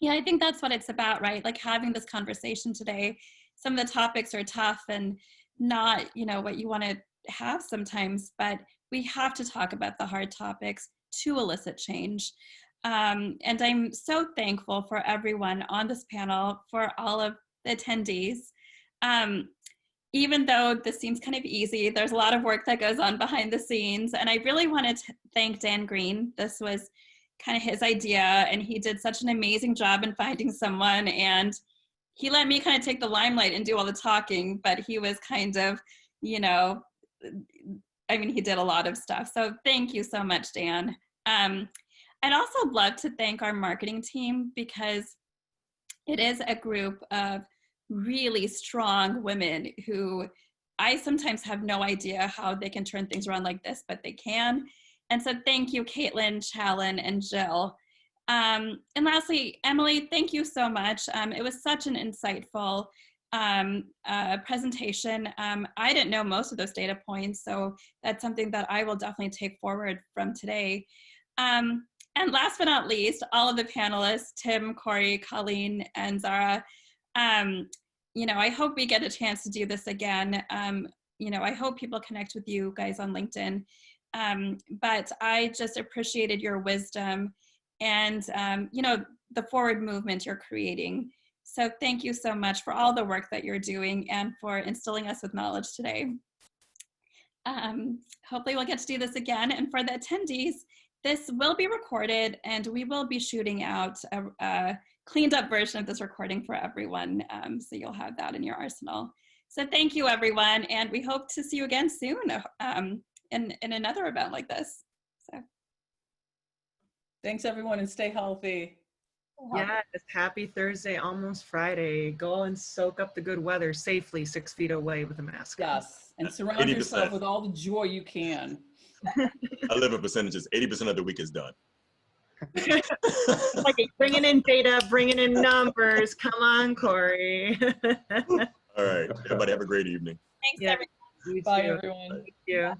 Yeah, I think that's what it's about, right? Like having this conversation today. Some of the topics are tough and not, you know, what you want to have sometimes, but we have to talk about the hard topics to elicit change. And I'm so thankful for everyone on this panel, for all of the attendees. Even though this seems kind of easy, there's a lot of work that goes on behind the scenes. And I really wanted to thank Dan Green. This was kind of his idea, and he did such an amazing job in finding someone. And he let me kind of take the limelight and do all the talking, but he was kind of, you know, I mean, he did a lot of stuff. So thank you so much, Dan. I'd also love to thank our marketing team, because it is a group of really strong women who I sometimes have no idea how they can turn things around like this, but they can. And so thank you, Caitlin, Challen, and Jill. And lastly, Emily, thank you so much. It was such an insightful presentation. I didn't know most of those data points, so that's something that I will definitely take forward from today. And last but not least, all of the panelists, Tim, Corey, Colleen, and Zara, you know, I hope we get a chance to do this again. You know, I hope people connect with you guys on LinkedIn. But I just appreciated your wisdom and, you know, the forward movement you're creating. So thank you so much for all the work that you're doing and for instilling us with knowledge today. Hopefully we'll get to do this again. And for the attendees, this will be recorded and we will be shooting out a cleaned up version of this recording for everyone. So you'll have that in your arsenal. So thank you, everyone. And we hope to see you again soon in another event like this. So. Thanks, everyone, and stay healthy. Yes, happy Thursday, almost Friday. Go and soak up the good weather safely 6 feet away with a mask. Yes, and surround 80%. yourself with all the joy you can. I live in percentages. 80% of the week is done. Like bringing in data, bringing in numbers. Come on, Corey. All right. Everybody have a great evening. Thanks, Yeah. everyone. Bye, everyone. Thank you.